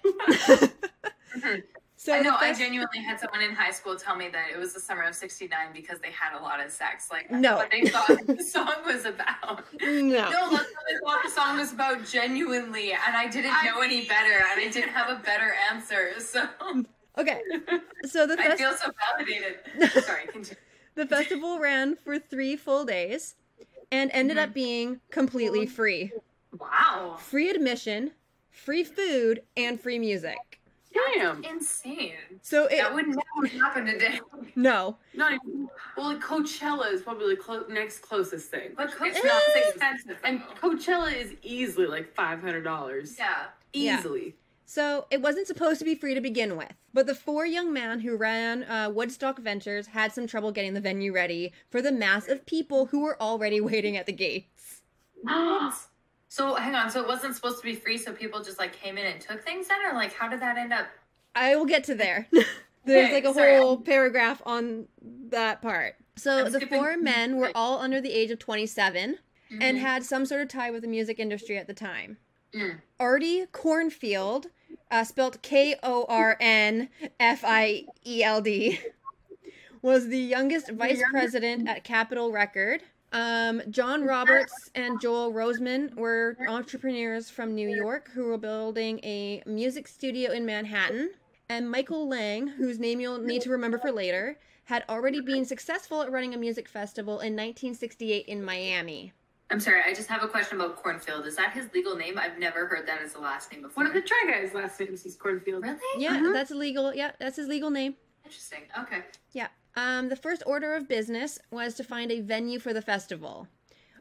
So I know, I genuinely had someone in high school tell me that it was the summer of 69 because they had a lot of sex. Like, that's what they thought the song was about. No, that's what they thought the song was about genuinely, and I didn't know any better, and I didn't have a better answer, so... Okay, so I feel so validated. Sorry, continue. The festival ran for 3 full days and ended up being completely free. Wow. Free admission, free food, and free music. Damn. That's insane. So that would never happen today. No. Not even, well, like Coachella is probably the next closest thing. But Coachella is expensive. And Coachella is easily like $500. Yeah. Easily. Yeah. So it wasn't supposed to be free to begin with. But the 4 young men who ran Woodstock Ventures had some trouble getting the venue ready for the mass of people who were already waiting at the gates. So, hang on. So it wasn't supposed to be free, so people just, like, came in and took things then? Or, like, how did that end up? I will get to there. There's, like, a whole paragraph on that part. So the 4 men were all under the age of 27 and had some sort of tie with the music industry at the time. Artie Cornfield, spelt Kornfield, was the youngest vice president at Capitol Record. John Roberts and Joel Roseman were entrepreneurs from New York who were building a music studio in Manhattan. And Michael Lang, whose name you'll need to remember for later, had already been successful at running a music festival in 1968 in Miami. I'm sorry, I just have a question about Cornfield. Is that his legal name? I've never heard that as a last name before. One of the Try Guys' last names is Cornfield. Really? Yeah, that's illegal. Yeah, that's his legal name. Interesting. Okay. Yeah. The first order of business was to find a venue for the festival.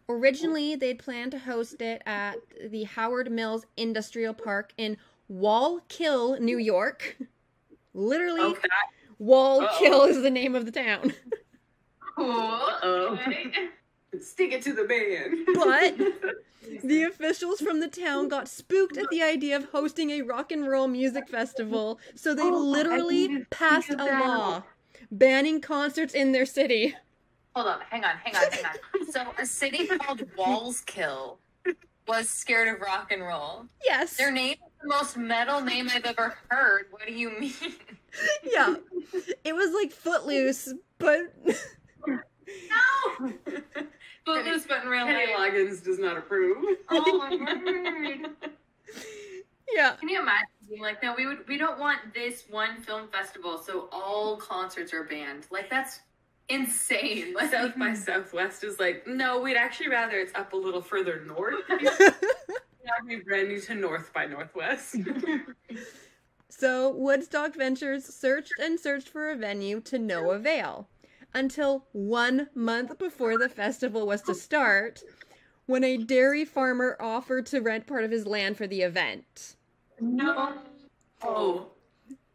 Originally, they'd planned to host it at the Howard Mills Industrial Park in Wallkill, New York. Literally, Wallkill is the name of the town. Okay. Stick it to the man. But the officials from the town got spooked at the idea of hosting a rock and roll music festival, so they literally passed a law banning concerts in their city. Hold on, hang on. So a city called Wallskill was scared of rock and roll. Yes. Their name the most metal name I've ever heard. What do you mean? Yeah. It was like Footloose, but... No! Footloose, but in real Kenny life. Loggins does not approve. Oh my word. Yeah. Can you imagine being like, no, we don't want this one film festival, so all concerts are banned. Like, that's insane. Like, South by Southwest is like, no, we'd actually rather it's up a little further north. We brand new to North by Northwest. So Woodstock Ventures searched and searched for a venue to no avail, until 1 month before the festival was to start, when a dairy farmer offered to rent part of his land for the event. No. Oh.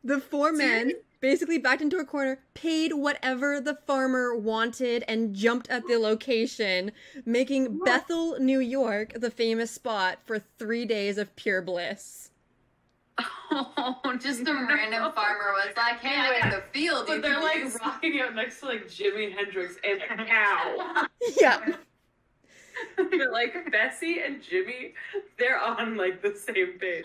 The four men basically backed into a corner, paid whatever the farmer wanted, and jumped at the location, making Bethel, New York, the famous spot for 3 days of pure bliss. Oh, just a random farmer was like, hey, I got a field. But they're like rocking out next to like Jimi Hendrix and a cow. Yeah. But like Bessie and Jimmy, they're on like the same page.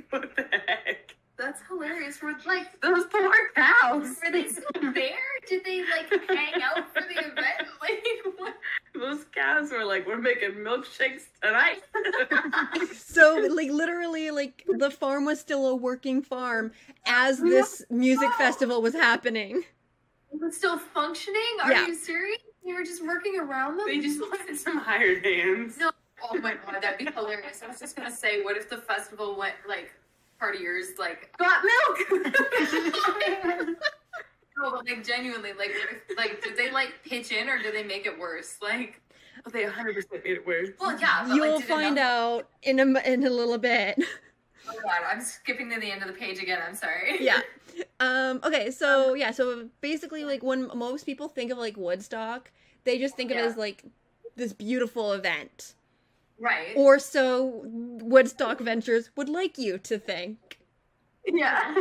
What the heck? That's hilarious. Were like those poor cows. Were they still there? Did they like hang out for the event? Like what? Those cows were like, we're making milkshakes tonight. So, like, literally, like, the farm was still a working farm as this music festival was happening. It was still functioning? Are Yeah. you serious? You were just working around them? They just wanted some hired hands. No. Oh my god, that'd be hilarious. I was just gonna say, what if the festival went like partiers like got milk? No, but like genuinely, like what if, like did they like pitch in or did they make it worse? Like, Oh, they 100% made it worse. well, yeah, but, You'll like, did find enough- out in a little bit. Oh god, I'm skipping to the end of the page again. I'm sorry. Yeah. Okay, so, yeah, so basically, like, when most people think of, like, Woodstock, they just think of it Yeah. as, like, this beautiful event. Right. Or so Woodstock Ventures would like you to think. Yeah.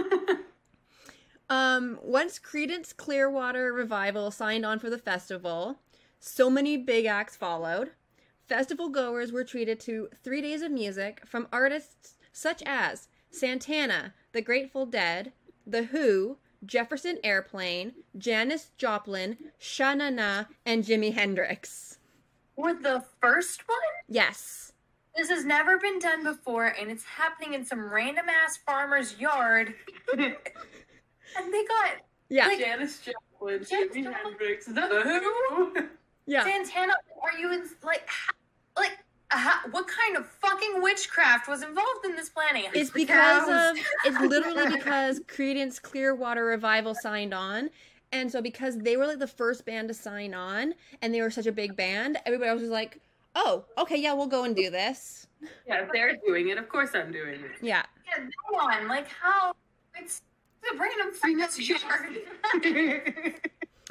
Once Creedence Clearwater Revival signed on for the festival, so many big acts followed. Festival goers were treated to 3 days of music from artists such as Santana, The Grateful Dead, The Who, Jefferson Airplane, Janis Joplin, Sha-Na-Na, and Jimi Hendrix. With the first one? Yes. This has never been done before, and it's happening in some random ass farmer's yard. And they got Yeah. Like- Janis Joplin, Janis Jimi Joplin, Hendrix, The The Who. Yeah. Santana. Are you in, what kind of fucking witchcraft was involved in this planning? It's the because cows. it's literally because Creedence Clearwater Revival signed on. And so because they were like the first band to sign on and they were such a big band, everybody else was like, oh, okay, yeah, we'll go and do this. Yeah, if they're doing it, of course I'm doing it. Yeah. Yeah, no one. Like how? It's a random farmer's yard.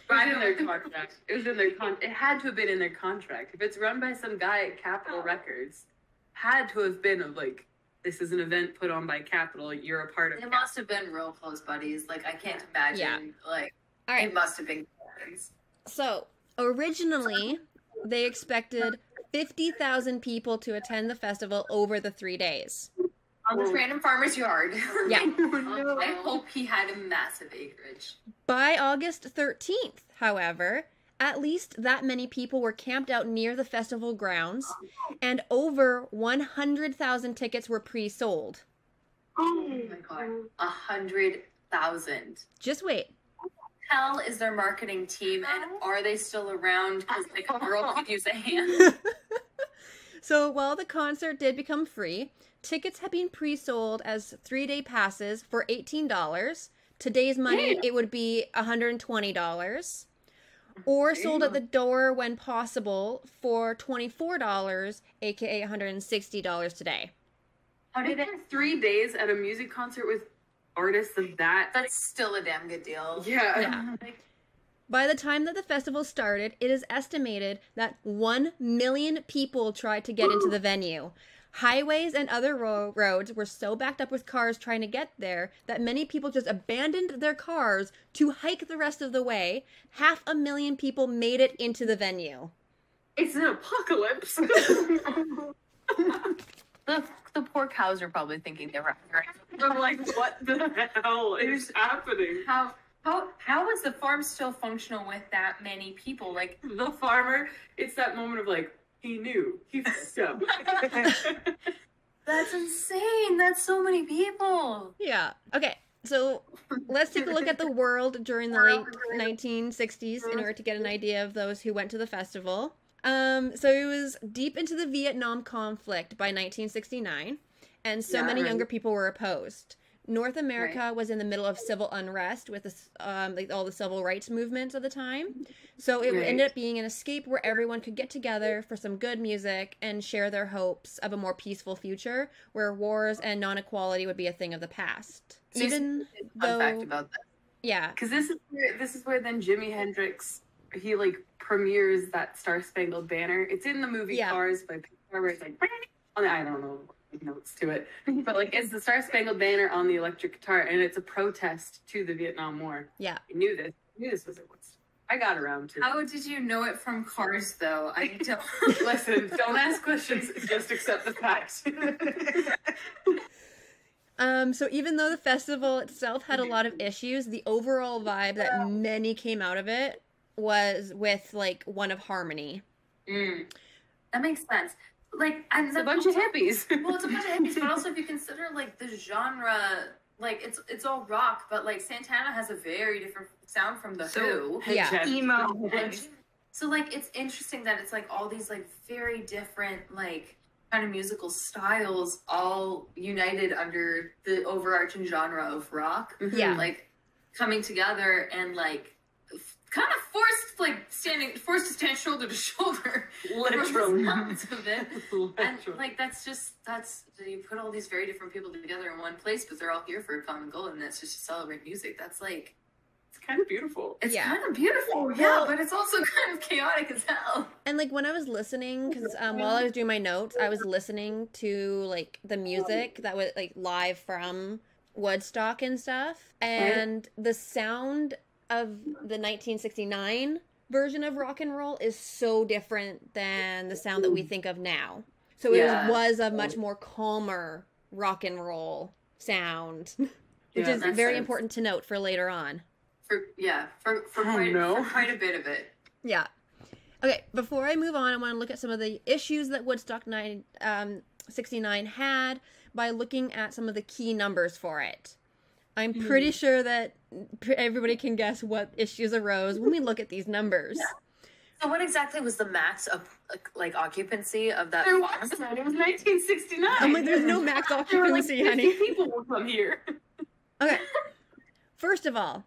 It was in their contract. It was in their It had to have been in their contract. If it's run by some guy at Capitol Records, had to have been of like, this is an event put on by Capitol. You're a part of. It must have been real close buddies. Like I can't imagine. Yeah. Like All right. it must have been. So originally they expected 50,000 people to attend the festival over the 3 days. On this random farmer's yard. Yeah. I hope he had a massive acreage. By August 13th, however, at least that many people were camped out near the festival grounds, and over 100,000 tickets were pre-sold. Oh my god. 100,000. Just wait. Hell is their marketing team, and are they still around? Because like a girl could use a hand. So while the concert did become free, tickets had been pre-sold as 3-day passes for $18. Today's money, it would be $120. Or sold at the door when possible for $24, aka $160 today. How did it 3 days at a music concert with artists of that? That's still a damn good deal. Yeah. By the time that the festival started, it is estimated that 1 million people tried to get into the venue. Highways and other roads were so backed up with cars trying to get there that many people just abandoned their cars to hike the rest of the way. 500,000 people made it into the venue. It's an apocalypse. The poor cows are probably thinking they were hungry. I'm like, what the hell is happening? How is the farm still functional with that many people? Like, The farmer, it's that moment of like, he knew. He fucked up. that's insane. That's so many people. Yeah. Okay. So let's take a look at the world during the late 1960s in order to get an idea of those who went to the festival. So it was deep into the Vietnam conflict by 1969, and so many younger people were opposed. North America was in the middle of civil unrest with like all the civil rights movements of the time. So it ended up being an escape where everyone could get together for some good music and share their hopes of a more peaceful future where wars and non-equality would be a thing of the past. So Even fun though, fact about that. yeah, Because this is where then Jimi Hendrix, he like premieres that Star Spangled Banner. It's in the movie Cars by Pixar, where it's like, I don't know notes to it, but like it's the Star Spangled Banner on the electric guitar, and it's a protest to the Vietnam War. Yeah. I knew this was at Woodstock. I got around to it. How did you know it from Cars, though? I don't. Listen, don't ask questions, just accept the facts. So even though the festival itself had a lot of issues, the overall vibe that many came out of it was with like one of harmony. That makes sense. Like, and It's a bunch of hippies. Well, it's a bunch of hippies, but also if you consider like the genre, like it's all rock, but like Santana has a very different sound from the Who. Yeah. Emo. So like it's interesting that it's like all these like very different like kind of musical styles all united under the overarching genre of rock. Yeah. Like coming together and like kind of forced to stand shoulder to shoulder. Literally. Of it. And like that's you put all these very different people together in one place, but they're all here for a common goal, and that's just to celebrate music. That's like It's kind of beautiful. it's kind of beautiful, yeah, but it's also kind of chaotic as hell. And like when I was listening, because while I was doing my notes, I was listening to like the music that was like live from Woodstock and stuff, and the sound of the 1969 version of rock and roll is so different than the sound that we think of now. So it was a much more calmer rock and roll sound, which is very important to note for later on. For quite a bit of it. Yeah. Okay, before I move on, I want to look at some of the issues that Woodstock 69 had by looking at some of the key numbers for it. I'm pretty sure that everybody can guess what issues arose when we look at these numbers. Yeah. So what exactly was the max of like occupancy of that? It was 1969. I'm like, there's no max occupancy, honey. People will come here. Okay. First of all,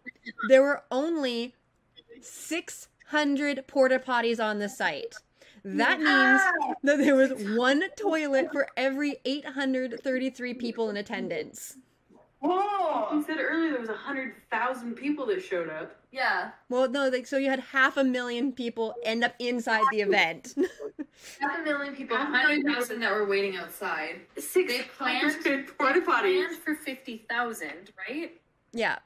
there were only 600 porta potties on the site. That means that there was one toilet for every 833 people in attendance. Whoa! You said earlier there was 100,000 people that showed up. Yeah. Well, no, like, so you had 500,000 people end up inside the event. 500,000 people, 100,000 that were waiting outside. They planned porta potties for 50,000, right? Yeah.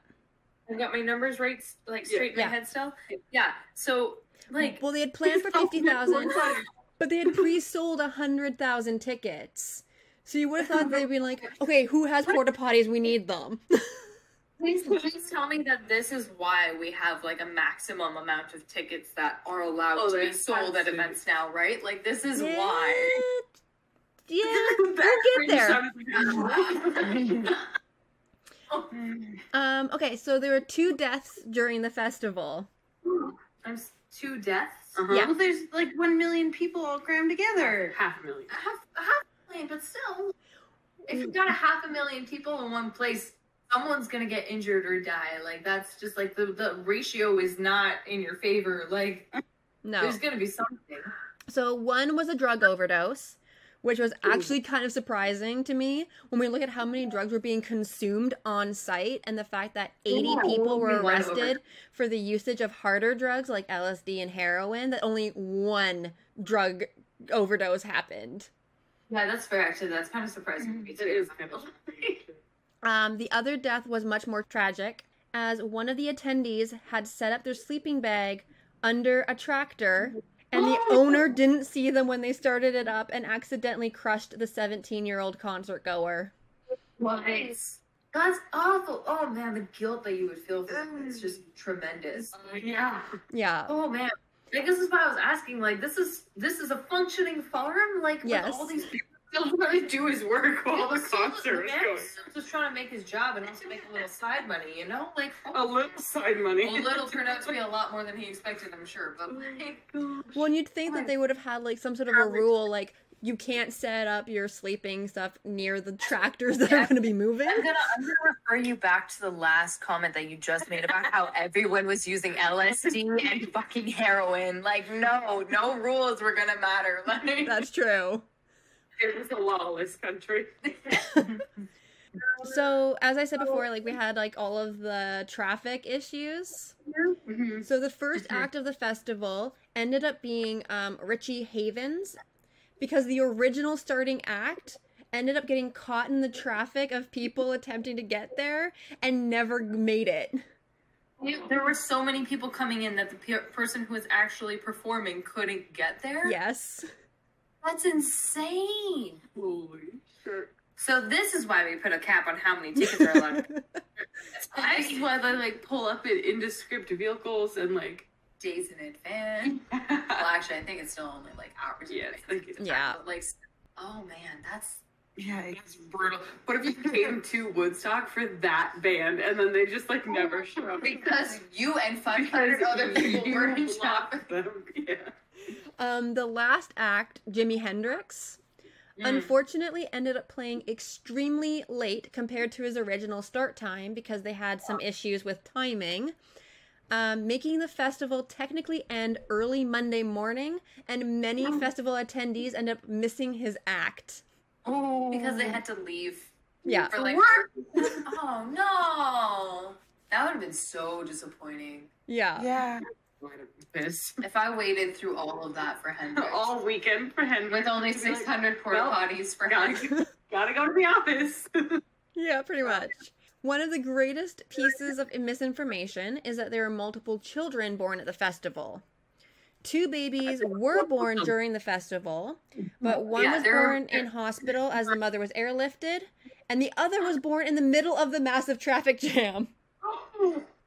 I got my numbers right, like straight in my head still. Yeah. So like, well, they had planned for 50,000, but they had pre-sold 100,000 tickets. So you would have thought they'd be like, okay, who has porta potties? We need them. Please tell me that this is why we have like a maximum amount of tickets that are allowed to be sold at events now, right? Like this is why. Yeah, we'll get there. Okay, so there were 2 deaths during the festival. There's 2 deaths? Yeah. Well, there's like 1 million people all crammed together. 500,000. Half a million, but still, if you've got 500,000 people in one place, someone's gonna get injured or die. Like that's just like the ratio is not in your favor. Like No. there's gonna be something. So one was a drug overdose, which was actually kind of surprising to me when we look at how many drugs were being consumed on site and the fact that 80 people were arrested for the usage of harder drugs like LSD and heroin, that only 1 drug overdose happened. Yeah, that's fair. Actually, that's kind of surprising to me too. It is kind of. The other death was much more tragic, as one of the attendees had set up their sleeping bag under a tractor And the owner didn't see them when they started it up and accidentally crushed the 17-year-old concert goer. Nice. That's awful. Oh man, the guilt that you would feel for them is just tremendous. Yeah. Yeah. Oh man. Like, this is why I was asking, like, this is a functioning farm? Like, Yes. with all these people Still trying to do his work while the concert is man going. is just trying to make his job and also make a little side money, you know? Like, A little side money. a little turned out to be a lot more than he expected, I'm sure. But like, Well, and you'd think that they would have had like some sort of a rule, like you can't set up your sleeping stuff near the tractors that are going to be moving. I'm gonna refer you back to the last comment that you just made about how everyone was using LSD and fucking heroin. Like, no rules were gonna matter. Like, That's true. It was a lawless country. So, as I said before, like we had like all of the traffic issues. So the first act of the festival ended up being Richie Havens, because the original starting act ended up getting caught in the traffic of people attempting to get there and never made it. there were so many people coming in that the person who was actually performing couldn't get there? Yes. That's insane. Holy shit. So this is why we put a cap on how many tickets are allowed. This is why they like pull up in indescript vehicles and like Days in advance. Well, actually, I think it's still only like hours. Yes, in thank you. advance. Yeah. But like, oh man, that's Yeah, it's brutal. What if you came to Woodstock for that band and then they just like never show up? because you and 500 other people were in shop. Them. Yeah. The last act, Jimi Hendrix, unfortunately ended up playing extremely late compared to his original start time because they had some issues with timing, making the festival technically end early Monday morning, and many festival attendees end up missing his act. Oh, because they had to leave. Yeah. For like work. Oh no, that would have been so disappointing. Yeah. yeah. Piss. If I waited through all of that for Hendrix. All weekend for Henry. With only 600 porta potties for Hendrix. Gotta go to the office. Yeah, pretty much. One of the greatest pieces of misinformation is that there are multiple children born at the festival. 2 babies were born during the festival, but one was born in hospital as the mother was airlifted, and the other was born in the middle of the massive traffic jam.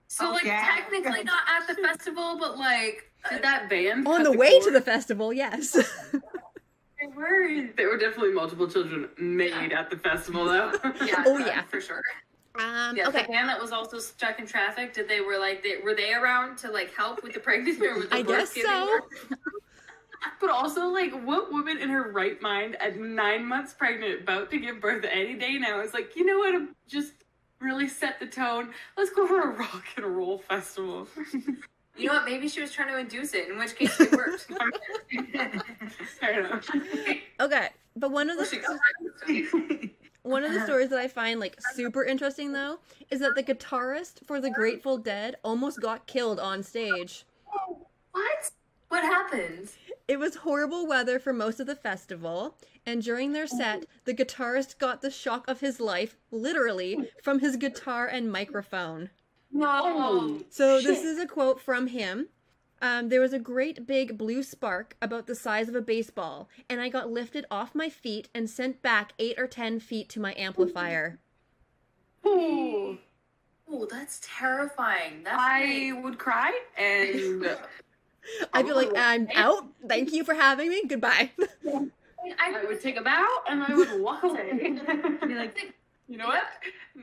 So, like, technically not at the festival, but, like... Did that band On cut the way cord? to the festival, yes. There were definitely multiple children made at the festival, though. Yeah, Oh, yeah. for sure. Okay. The band that was also stuck in traffic, were they around to, like, help with the pregnancy or with the I guess birth-giving so. work? But also, like, what woman in her right mind at 9 months pregnant, about to give birth any day now, is like, you know what, just really set the tone. Let's go for a rock and roll festival. You know what? Maybe she was trying to induce it, in which case it worked. Fair enough. Okay, but one of the stories that I find like super interesting though is that the guitarist for the Grateful Dead almost got killed on stage. What? What happened? It was horrible weather for most of the festival, and during their set, the guitarist got the shock of his life, literally, from his guitar and microphone. No. So this is a quote from him. There was a great big blue spark about the size of a baseball, and I got lifted off my feet and sent back 8 or 10 feet to my amplifier. Oh, that's terrifine. I would cry and I'd be like, I'm out. Thank you for having me. Goodbye. I would take a bow and I would walk away. Be like, you know what?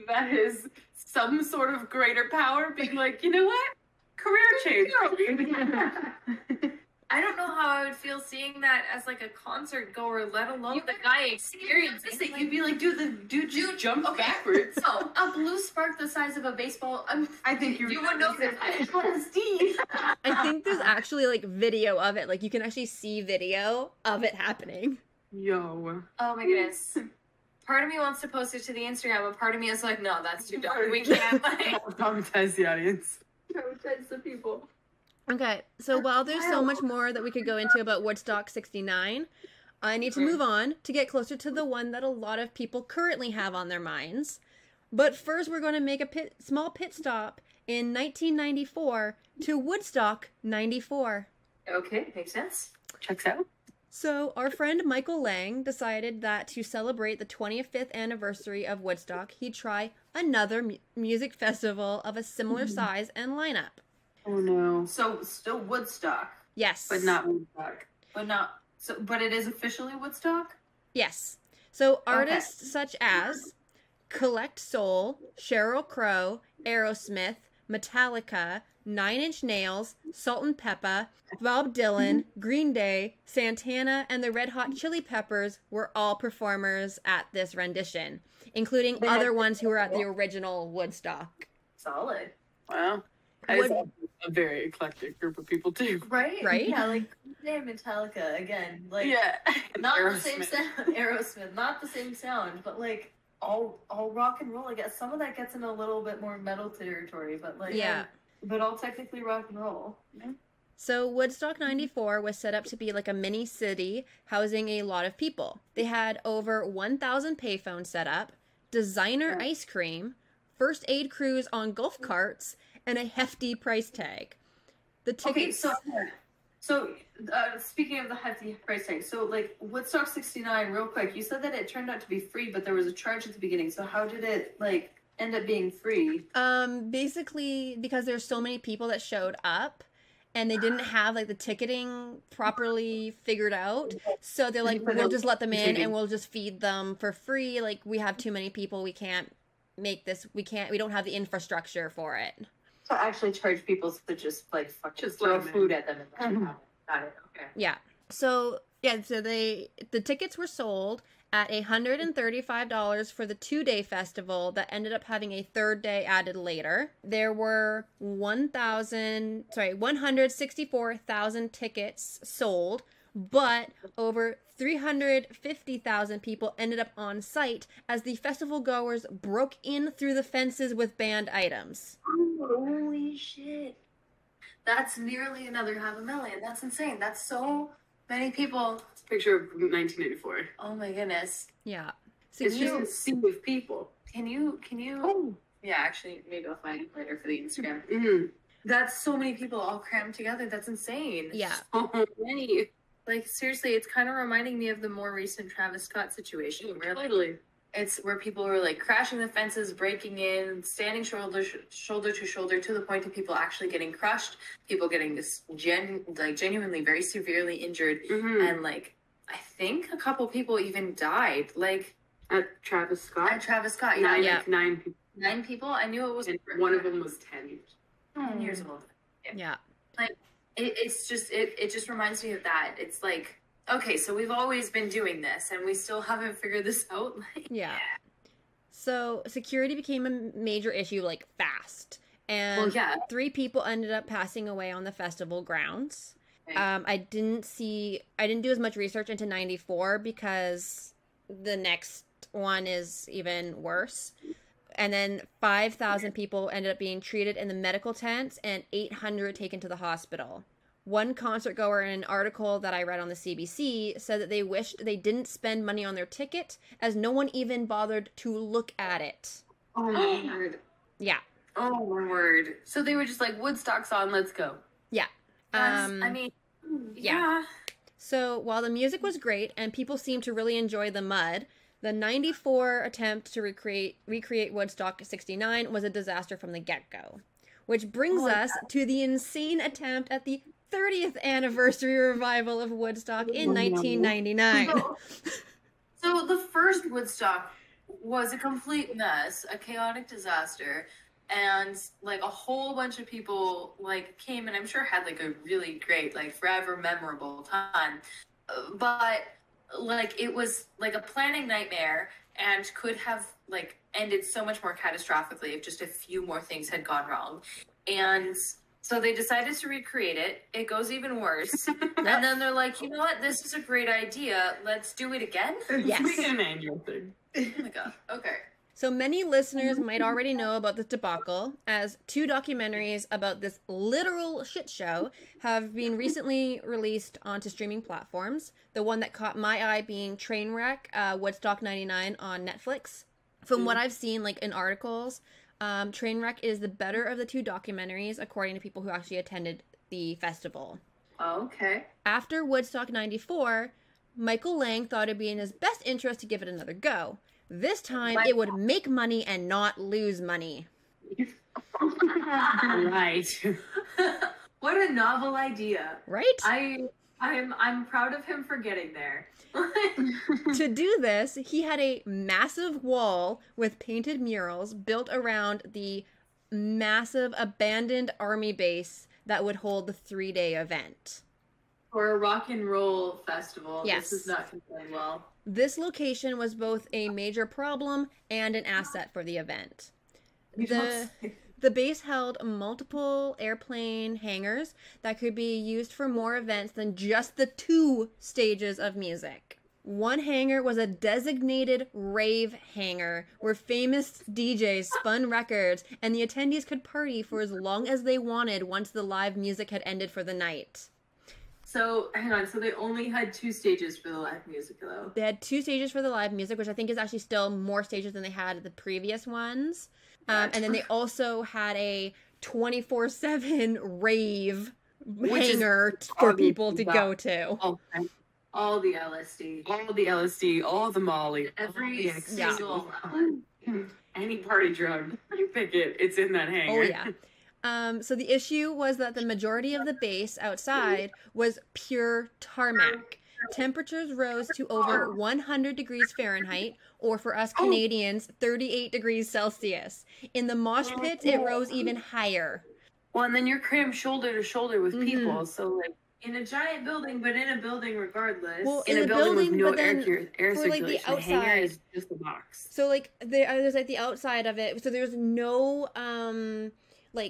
That is some sort of greater power being like, you know what? Career change. I don't know how I would feel seeing that as like a concert goer, let alone the guy experiencing it. You'd be like, dude, the dude just jumped backwards. So a blue spark the size of a baseball. I think you would know that. I think there's actually like video of it. Like you can actually see video of it happening. Yo. Oh my goodness. Part of me wants to post it to the Instagram, but part of me is like, no, that's too dumb. We can't like Traumatize the audience. traumatize the people. Okay, so while there's so much more that we could go into about Woodstock 69, I need to move on to get closer to the one that a lot of people currently have on their minds. But first, we're going to make a small pit stop in 1994 to Woodstock 94. Okay, makes sense. Checks out. So, our friend Michael Lang decided that to celebrate the 25th anniversary of Woodstock, he'd try another music festival of a similar size and lineup. Oh no. So still Woodstock, Yes. But not Woodstock. but it is officially Woodstock. Yes. So, artists such as Collect Soul, Sheryl Crow, Aerosmith, Metallica, Nine Inch Nails, Salt and Pepper, Bob Dylan, Green Day, Santana, and the Red Hot Chili Peppers were all performers at this rendition, including other ones who were at the original Woodstock. Solid. Wow. That is a very eclectic group of people too. Right? Right? Yeah, like Green Day and Metallica again. Like Yeah. not Aerosmith. the same sound. Aerosmith, not the same sound, but like all rock and roll. I guess some of that gets in a little bit more metal territory, but like Yeah. but all technically rock and roll. So Woodstock 94 was set up to be like a mini city housing a lot of people. They had over 1,000 payphones set up, designer ice cream, first aid crews on golf carts, and a hefty price tag. The tickets... Okay, so speaking of the hefty price tag, so like Woodstock 69, real quick, you said that it turned out to be free, but there was a charge at the beginning. So how did it like end up being free? Basically, because there's so many people that showed up, and they didn't have like the ticketing properly figured out, so they're like, we'll just let them in and we'll just feed them for free. Like, we have too many people, we can't make this. We don't have the infrastructure for it. To actually charge people to just like Just throw let them food at them and got it. Okay. Yeah. So the tickets were sold at $135 for the 2-day festival that ended up having a third day added later. There were 164,000 tickets sold, but over 350,000 people ended up on site as the festival goers broke in through the fences with banned items. Holy shit. That's nearly another 500,000. That's insane. That's so many people. Picture of 1984. Oh my goodness. Yeah. So It's just a sea of people. Can you Yeah, actually maybe I'll find it later for the Instagram. Mm-hmm. That's so many people all crammed together. That's insane. Yeah. So many. Like seriously, it's kind of reminding me of the more recent Travis Scott situation where like, Totally. it's where people were like crashing the fences, breaking in, standing shoulder to shoulder to the point of people actually getting crushed, people getting this genuinely very severely injured, and like I think a couple people even died. Like At Travis Scott. Yeah, Yeah. 9 people. 9 people. I knew it was And one of them was 10. 10 years old. Yeah. It just reminds me of that. It's like, okay, so we've always been doing this and we still haven't figured this out. Yeah. So security became a major issue like fast. And 3 people ended up passing away on the festival grounds. I didn't do as much research into 94 because the next one is even worse. And then 5,000 people ended up being treated in the medical tents and 800 taken to the hospital. One concert goer in an article that I read on the CBC said that they wished they didn't spend money on their ticket as no one even bothered to look at it. Oh my word. Yeah. Oh my word. So they were just like, Woodstock's on, let's go. Yeah. I mean, yeah. So while the music was great and people seemed to really enjoy the mud, the 94 attempt to recreate Woodstock 69 was a disaster from the get-go. Which brings us to the insane attempt at the 30th anniversary revival of Woodstock in 1999. So the first Woodstock was a complete mess, a chaotic disaster, and like a whole bunch of people like came and I'm sure had like a really great, like forever memorable time. But like it was like a planning nightmare and could have like ended so much more catastrophically if just a few more things had gone wrong. And so they decided to recreate it. It goes even worse. And then they're like, you know what? This is a great idea. Let's do it again. Yes. Make it an annual thing. Oh my god. Okay. So many listeners might already know about this debacle, as 2 documentaries about this literal shit show have been recently released onto streaming platforms. The one that caught my eye being Trainwreck, Woodstock 99 on Netflix. From what I've seen, like in articles, Trainwreck is the better of the 2 documentaries, according to people who actually attended the festival. Oh, okay. After Woodstock 94, Michael Lang thought it'd be in his best interest to give it another go. This time, it would make money and not lose money. Right. What a novel idea. Right? I'm proud of him for getting there. To do this, he had a massive wall with painted murals built around the massive abandoned army base that would hold the 3-day event. For a rock and roll festival, Yes. this is not going well. This location was both a major problem and an asset for the event. The base held multiple airplane hangars that could be used for more events than just the 2 stages of music. One hangar was a designated rave hangar where famous DJs spun records and the attendees could party for as long as they wanted once the live music had ended for the night. So, hang on. So they only had 2 stages for the live music, though? They had 2 stages for the live music, which I think is actually still more stages than they had at the previous ones. And then they also had a 24/7 rave hangar for people to go to. All the LSD. All the Molly. Every single Any party drug. You pick it. It's in that hangar. Oh, yeah. So the issue was that the majority of the base outside was pure tarmac. Temperatures rose to over 100 degrees Fahrenheit, or for us Canadians, 38 degrees Celsius. In the mosh pits, it rose even higher. Well, and then you're crammed shoulder to shoulder with people, so like in a giant building, but in a building regardless. Well, in a building with no air circulation. Like, the hangar outside is just a box. So like there's like the outside of it. So there's no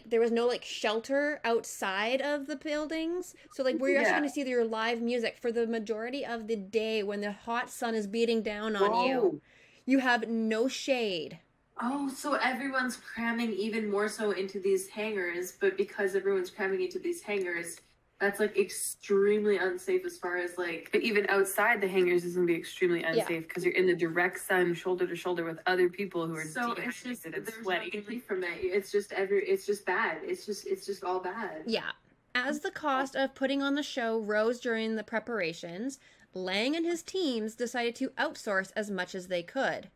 there was no like shelter outside of the buildings. So like where you're actually going to see your live music for the majority of the day when the hot sun is beating down on you. You have no shade. Oh, so everyone's cramming even more so into these hangars, but because everyone's cramming into these hangars, that's like extremely unsafe as far as like. But even outside the hangars is going to be extremely unsafe because you're in the direct sun, shoulder to shoulder with other people who are dehydrated and sweaty. There's no from it. It's just bad. It's just all bad. Yeah. As the cost of putting on the show rose during the preparations, Lang and his teams decided to outsource as much as they could.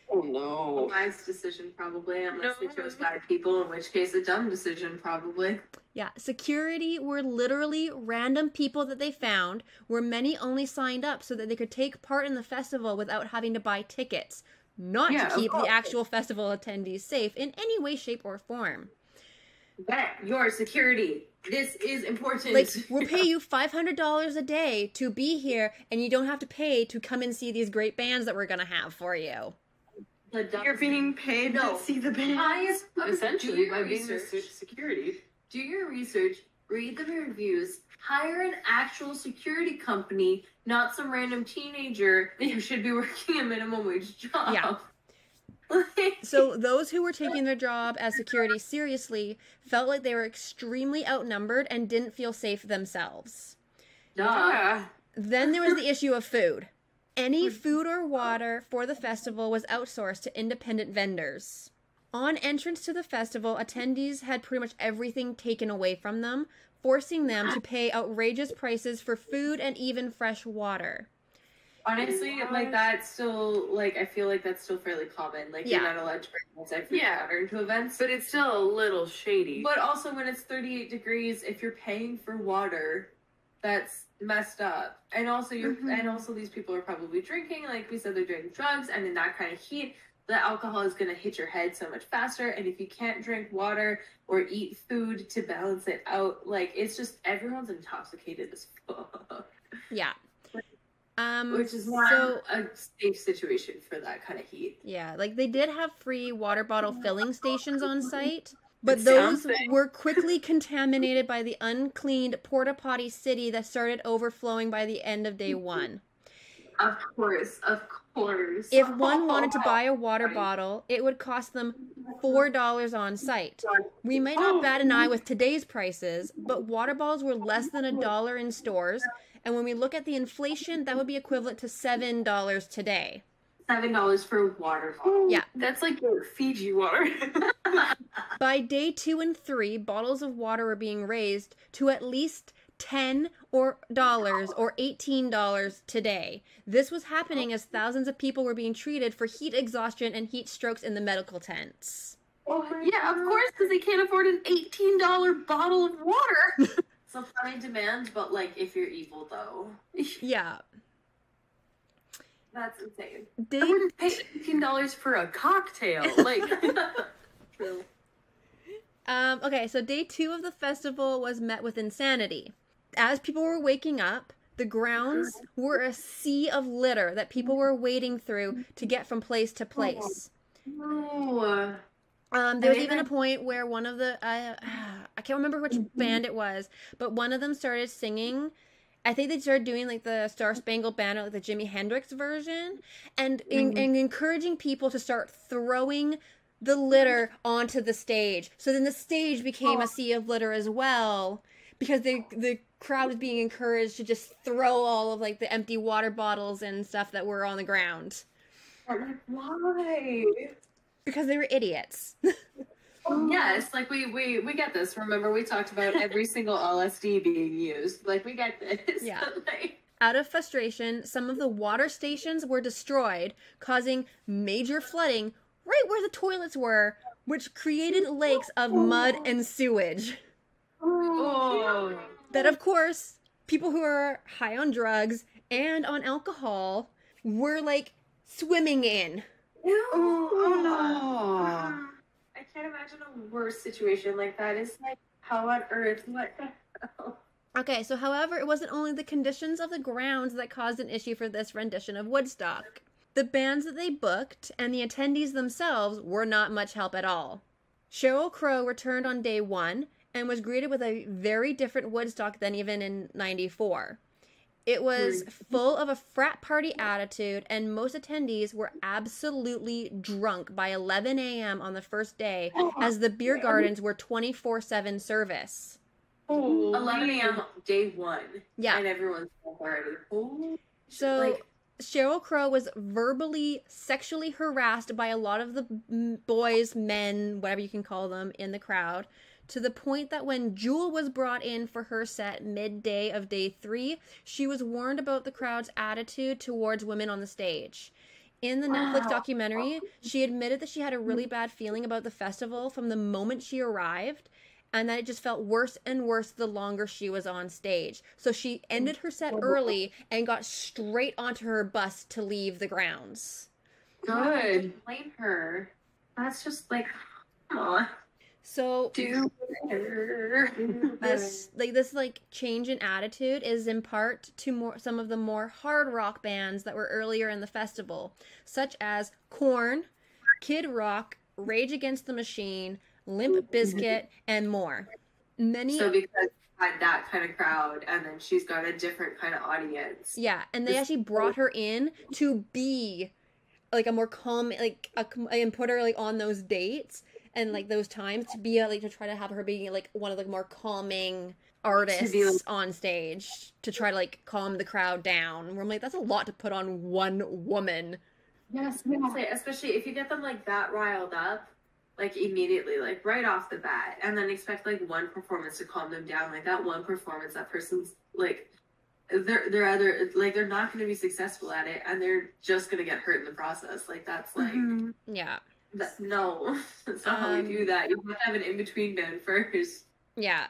Oh no. A wise decision probably, unless they chose bad people, in which case a dumb decision probably. Yeah, security were literally random people that they found, where many only signed up so that they could take part in the festival without having to buy tickets, not to keep the actual festival attendees safe in any way, shape, or form. Vet your security. This is important. Like, we'll pay you $500 a day to be here, and you don't have to pay to come and see these great bands that we're going to have for you. You're being paid to see the band. Essentially, by being the security. Do your research, read the reviews, hire an actual security company, not some random teenager who should be working a minimum wage job. Yeah. So those who were taking their job as security seriously felt like they were extremely outnumbered and didn't feel safe themselves. Yeah. Then there was the issue of food. Any food or water for the festival was outsourced to independent vendors. On entrance to the festival, attendees had pretty much everything taken away from them, forcing them to pay outrageous prices for food and even fresh water. Honestly, like that's still, like, I feel like that's still fairly common. Like, you're not allowed to bring outside food and water into events. But it's still a little shady. But also when it's 38 degrees, if you're paying for water, that's messed up. And also and also these people are probably drinking, like we said, they're doing drugs, and in that kind of heat, the alcohol is going to hit your head so much faster. And if you can't drink water or eat food to balance it out, like, it's just, everyone's intoxicated as fuck. Yeah. Which is not a safe situation for that kind of heat. Yeah, like they did have free water bottle filling stations on site, but those were quickly contaminated by the uncleaned porta potty city that started overflowing by the end of day one. Of course. If one wanted to buy a water bottle, it would cost them $4 on site. We might not bat an eye with today's prices, but water bottles were less than $1 in stores, and when we look at the inflation, that would be equivalent to $7 today. $7 for a water bottle. Yeah. That's like Fiji water. By day 2 and 3, bottles of water were being raised to at least $10 or $18 today. This was happening as thousands of people were being treated for heat exhaustion and heat strokes in the medical tents. Yeah, of course, because they can't afford an $18 bottle of water. Supply and demand, but like if you're evil though. Yeah. That's insane. They I wouldn't pay $18 for a cocktail. Like, True. Okay, so day 2 of the festival was met with insanity. As people were waking up, the grounds were a sea of litter that people were wading through to get from place to place. no. There was even a point where one of the, I can't remember which band it was, but one of them started singing. I think they started doing like the Star Spangled Banner, like the Jimi Hendrix version, and encouraging people to start throwing the litter onto the stage. So then the stage became a sea of litter as well, because the crowd was being encouraged to just throw all of like the empty water bottles and stuff that were on the ground. Why? Because they were idiots. Yes, like we get this. Remember, we talked about every single LSD being used. Like, we get this. Yeah. Like, Out of frustration, some of the water stations were destroyed, causing major flooding right where the toilets were, which created lakes of mud and sewage. oh, That, of course, people who are high on drugs and on alcohol were, like, swimming in. Oh no. I can't imagine a worse situation like that. It's like, how on earth? What the hell? Okay, so however, it wasn't only the conditions of the grounds that caused an issue for this rendition of Woodstock. The bands that they booked and the attendees themselves were not much help at all. Sheryl Crow returned on day 1 and was greeted with a very different Woodstock than even in '94. It was full of a frat party attitude, and most attendees were absolutely drunk by 11 a.m. on the first day, as the beer gardens were 24/7 service. 11 a.m. day 1. Yeah. And everyone's already. Oh. So Like, Sheryl Crow was verbally, sexually harassed by a lot of the boys, men, whatever you can call them, in the crowd, to the point that when Jewel was brought in for her set midday of day 3, she was warned about the crowd's attitude towards women on the stage. In the Netflix documentary, she admitted that she had a really bad feeling about the festival from the moment she arrived, and that it just felt worse and worse the longer she was on stage. So she ended her set early and got straight onto her bus to leave the grounds. good. blame her. That's just like, come on. So Do this change in attitude is in part to some of the more hard rock bands that were earlier in the festival, such as Korn, Kid Rock, Rage Against the Machine, Limp Bizkit, and more. So because had that kind of crowd, and then she's got a different kind of audience. Yeah, and they actually brought her in to be like a more calm, and put her like on those dates and like those times to be to try to have her be like one of the more calming artists on stage to try to like calm the crowd down. Where I'm like, that's a lot to put on one woman. Yes, especially if you get them like that riled up, like immediately, like right off the bat, and then expect like one performance to calm them down. Like that one performance, that person's like, they're either like they're not going to be successful at it, and they're just going to get hurt in the process. Like that's like, Yeah. No, that's not how we do that. You have to have an in between band first. Yeah.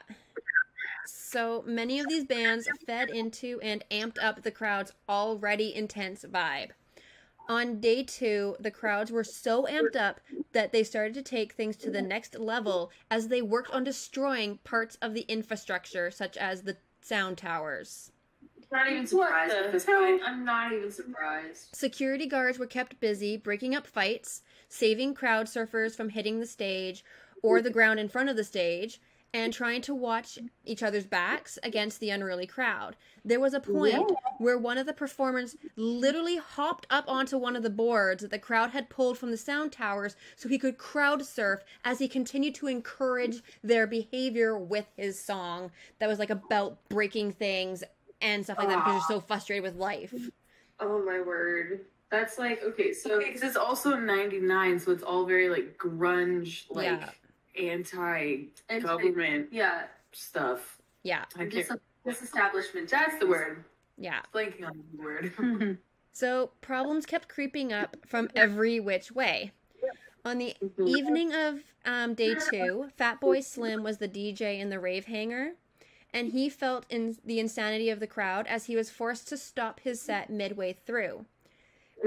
So many of these bands fed into and amped up the crowd's already intense vibe. On day 2, the crowds were so amped up that they started to take things to the next level as they worked on destroying parts of the infrastructure, such as the sound towers. I'm not even surprised at this point. I'm not even surprised. Security guards were kept busy breaking up fights, saving crowd surfers from hitting the stage or the ground in front of the stage, and trying to watch each other's backs against the unruly crowd. There was a point where one of the performers literally hopped up onto one of the boards that the crowd had pulled from the sound towers so he could crowd surf as he continued to encourage their behavior with his song that was like about breaking things and stuff like that because you're so frustrated with life. Oh my word. That's like, okay, so Because it's also 99, so it's all very like grunge, like Yeah. anti-government yeah. stuff. Yeah. I can't. Disestablishment. That's the word. Yeah. Blanking on the word. So problems kept creeping up from every which way. On the evening of day 2, Fatboy Slim was the DJ in the rave hangar, and he felt the insanity of the crowd as he was forced to stop his set midway through.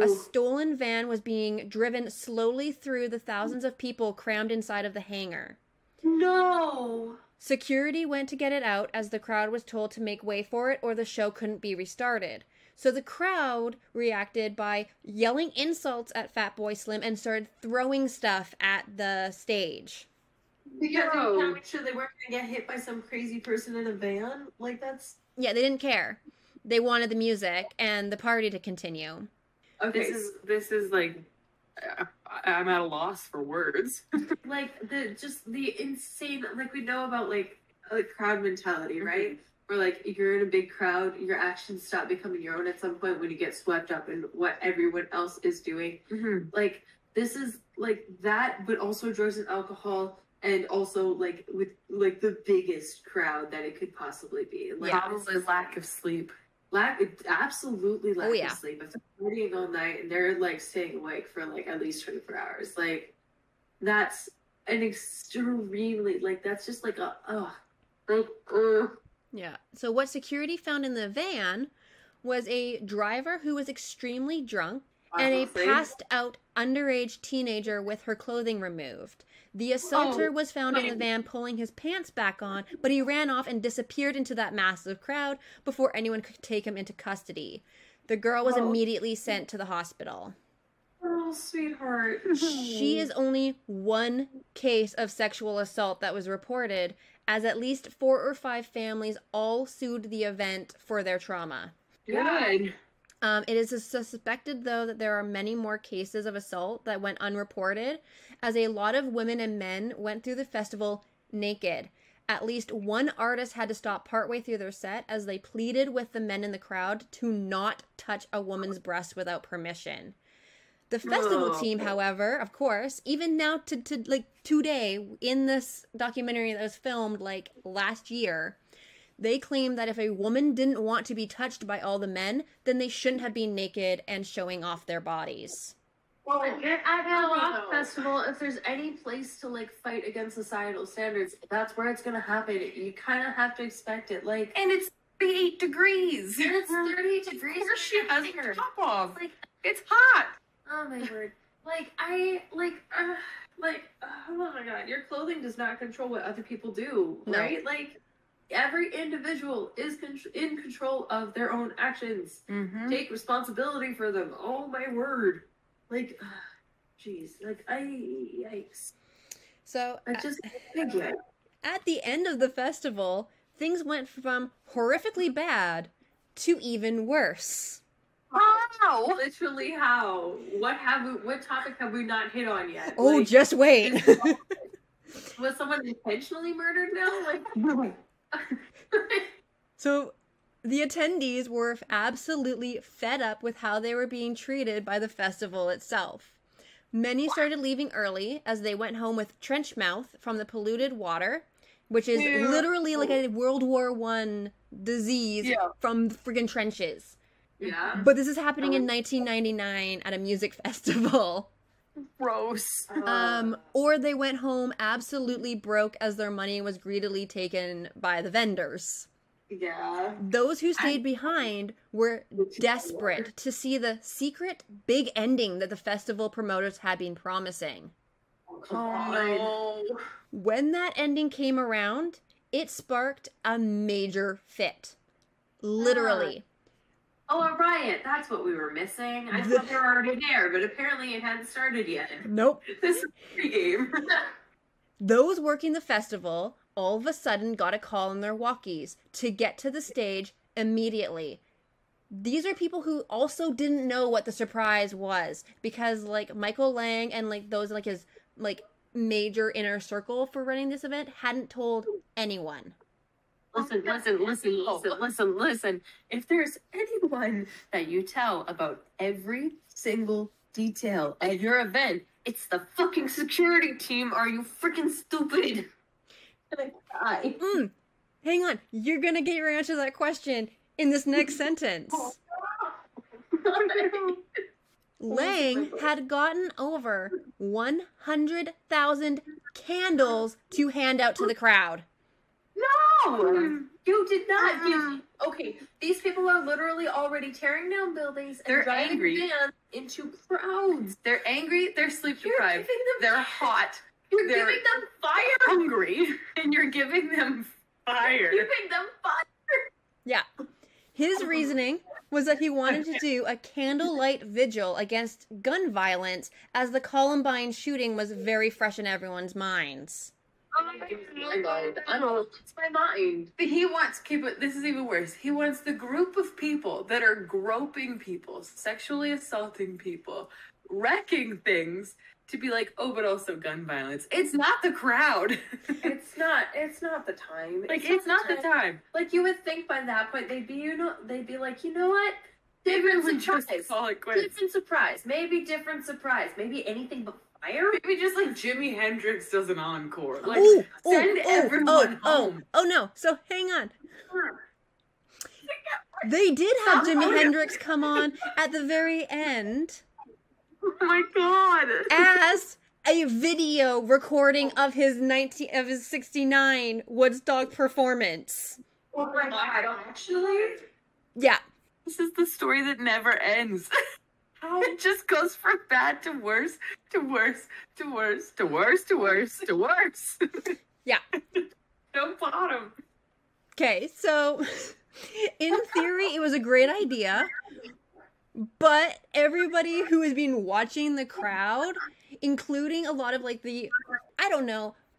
A stolen van was being driven slowly through the thousands of people crammed inside of the hangar. No! Security went to get it out as the crowd was told to make way for it or the show couldn't be restarted. So the crowd reacted by yelling insults at Fatboy Slim and started throwing stuff at the stage. Because they want to make sure they weren't going to get hit by some crazy person in a van? Like, that's... Yeah, they didn't care. They wanted the music and the party to continue. Okay. This is like, I'm at a loss for words. Like, the insane, like, we know about, like crowd mentality, right? Where, like, you're in a big crowd, your actions stop becoming your own at some point when you get swept up in what everyone else is doing. Like, this is, like, that, but also drugs and alcohol, and also, like, with, like, the biggest crowd that it could possibly be. Like, Probably lack of sleep. Absolutely lack yeah. of sleep. If they're partying all night and they're, like, staying awake for, like, at least 24 hours, like, that's an extremely, like, that's just, like, Yeah. So what security found in the van was a driver who was extremely drunk and a passed out underage teenager with her clothing removed. The assaulter was found in the van pulling his pants back on, but he ran off and disappeared into that massive crowd before anyone could take him into custody. The girl was immediately sent to the hospital. Oh, sweetheart. She is only one case of sexual assault that was reported, as at least 4 or 5 families all sued the event for their trauma. Good. It is suspected, though, that there are many more cases of assault that went unreported, as a lot of women and men went through the festival naked. At least one artist had to stop partway through their set as they pleaded with the men in the crowd to not touch a woman's breast without permission. The festival team, however, of course, even now to like today, in this documentary that was filmed like last year, they claim that if a woman didn't want to be touched by all the men, then they shouldn't have been naked and showing off their bodies. Well, at a rock festival, if there's any place to, like, fight against societal standards, that's where it's gonna happen. You kind of have to expect it. Like, And it's 38 degrees. and it's 38 degrees. Of course she has here. her top off. Like, It's hot. oh my word. Oh my god, your clothing does not control what other people do, No. right? Like, every individual is in control of their own actions. Take responsibility for them. Oh my word. Like, jeez. Like, yikes. So, I just, yikes. at the end of the festival, things went from horrifically bad to even worse. Wow. Literally how? What topic have we not hit on yet? Oh, Like, just wait. was someone intentionally murdered now? Like, So, the attendees were absolutely fed up with how they were being treated by the festival itself. Many started leaving early as they went home with trench mouth from the polluted water, which is literally like a World War I disease from friggin' trenches. yeah. But this is happening in 1999 at a music festival. Gross. Or they went home absolutely broke as their money was greedily taken by the vendors. Yeah. Those who stayed behind were desperate to see the secret big ending that the festival promoters had been promising. Oh no. When that ending came around, it sparked a major fit. Literally. Oh, a riot. That's what we were missing. I thought they were already there, but apparently it hadn't started yet. Nope. This is a game. Those working the festival all of a sudden got a call on their walkies to get to the stage immediately. These are people who also didn't know what the surprise was, because like Michael Lang and like those like his like major inner circle for running this event hadn't told anyone. Listen. If there's anyone that you tell about every single detail at your event, it's the fucking security team. Are you freaking stupid? hang on. You're gonna get your answer to that question in this next sentence. Lang had gotten over 100,000 candles to hand out to the crowd. No! You did not give... Okay, these people are literally already tearing down buildings and They're driving angry. vans into crowds. They're angry, they're sleep You're deprived, giving them- they're hot, You're they're giving them fire! hungry, and you're giving them fire. You're giving them fire! Yeah. His reasoning was that he wanted to do a candlelight vigil against gun violence as the Columbine shooting was very fresh in everyone's minds. Oh my god. I know. It's my mind. He wants, okay, but this is even worse. He wants the group of people that are groping people, sexually assaulting people, wrecking things, to be like, oh, but also gun violence. It's not the crowd. It's not the time. Like, it's not the time. Like, you would think by that point they'd be like, you know what? Different surprise. Just call it quits. Different surprise. Maybe different surprise. Maybe anything but fire. Maybe just like Jimi Hendrix does an encore. Like, Ooh, send everyone home. Oh no. So hang on. They did have Jimi Hendrix come on at the very end Oh my god. as a video recording of his 69 Woodstock performance. Oh my god, actually? Yeah. This is the story that never ends. How? It just goes from bad to worse, to worse, to worse, to worse, to worse, to worse. Yeah. No bottom. Okay, so in theory, it was a great idea, but everybody who has been watching the crowd, including a lot of like the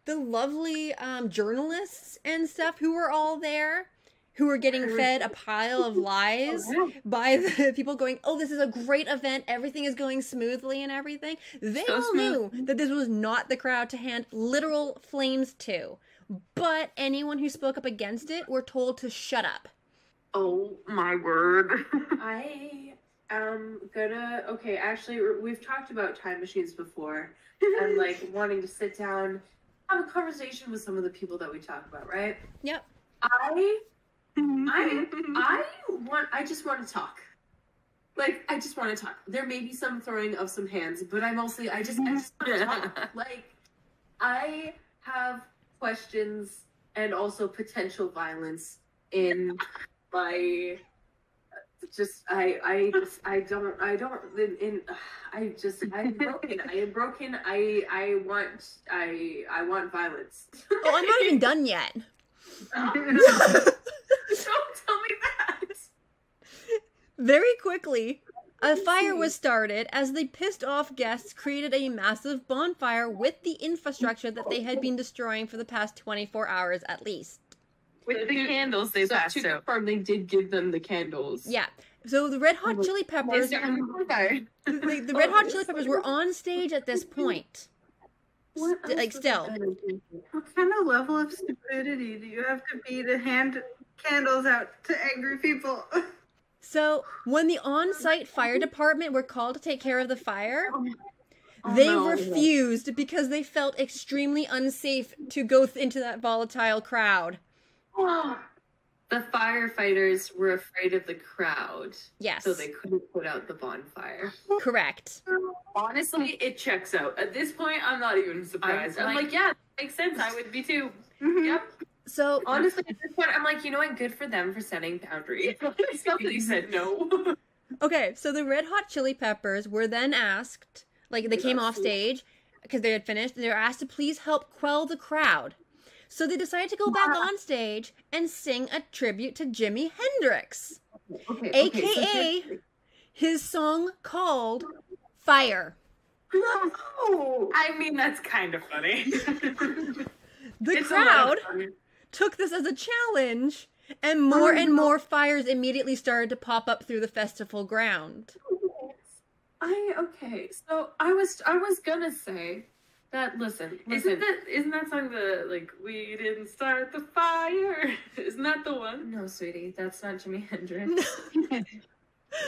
lovely journalists and stuff who were all there, who were getting fed a pile of lies by the people going, oh, this is a great event, everything is going smoothly and everything. They So all knew that this was not the crowd to hand literal flames to. But anyone who spoke up against it were told to shut up. Oh my word. I am gonna. Okay, actually, we've talked about time machines before, and like wanting to sit down, have a conversation with some of the people that we talk about, right? Yep. I just want to talk. Like, I just want to talk. There may be some throwing of some hands, but I just want to talk. Like, I have questions and also potential violence in my. I'm broken. I want violence. Oh, I'm not even done yet. Don't tell me that! Very quickly, a fire was started as the pissed off guests created a massive bonfire with the infrastructure that they had been destroying for the past 24 hours at least. With the candles they So passed to out. confirm, they did give them the candles. Yeah. So the Red Hot Chili Peppers, the Red Hot Chili Peppers were on stage at this point. Like still. What kind of level of stupidity do you have to be to hand candles out to angry people? So when the on-site fire department were called to take care of the fire, they refused because they felt extremely unsafe to go into that volatile crowd. The firefighters were afraid of the crowd. Yes. So they couldn't put out the bonfire. Correct. Honestly, it checks out. At this point, I'm not even surprised. I'm like, yeah, that makes sense. I would be too. Yep. So Honestly, at this point, I'm like, you know what? Good for them for setting boundaries. Somebody said no. okay, so the Red Hot Chili Peppers were then asked, like they came off stage because they had finished, and they were asked to please help quell the crowd. So they decided to go back on stage and sing a tribute to Jimi Hendrix, aka his song called Fire. I mean, that's kind of funny. The It's a lot crowd of fun. took this as a challenge, and more fires immediately started to pop up through the festival ground. So I was gonna say that listen. Isn't that song the like we didn't start the fire? Isn't that the one? No, sweetie, that's not Jimi Hendrix.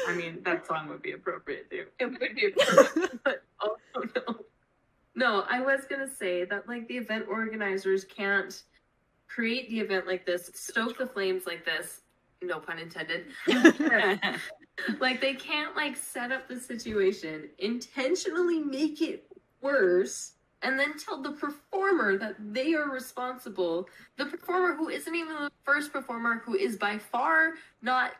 I mean, that song would be appropriate too. It would be appropriate, but also no. No, I was gonna say that like the event organizers can't create the event like this, stoke the flames like this, no pun intended. Like, they can't, like, set up the situation, intentionally make it worse, and then tell the performer that they are responsible. The performer who isn't even the first performer, who is by far not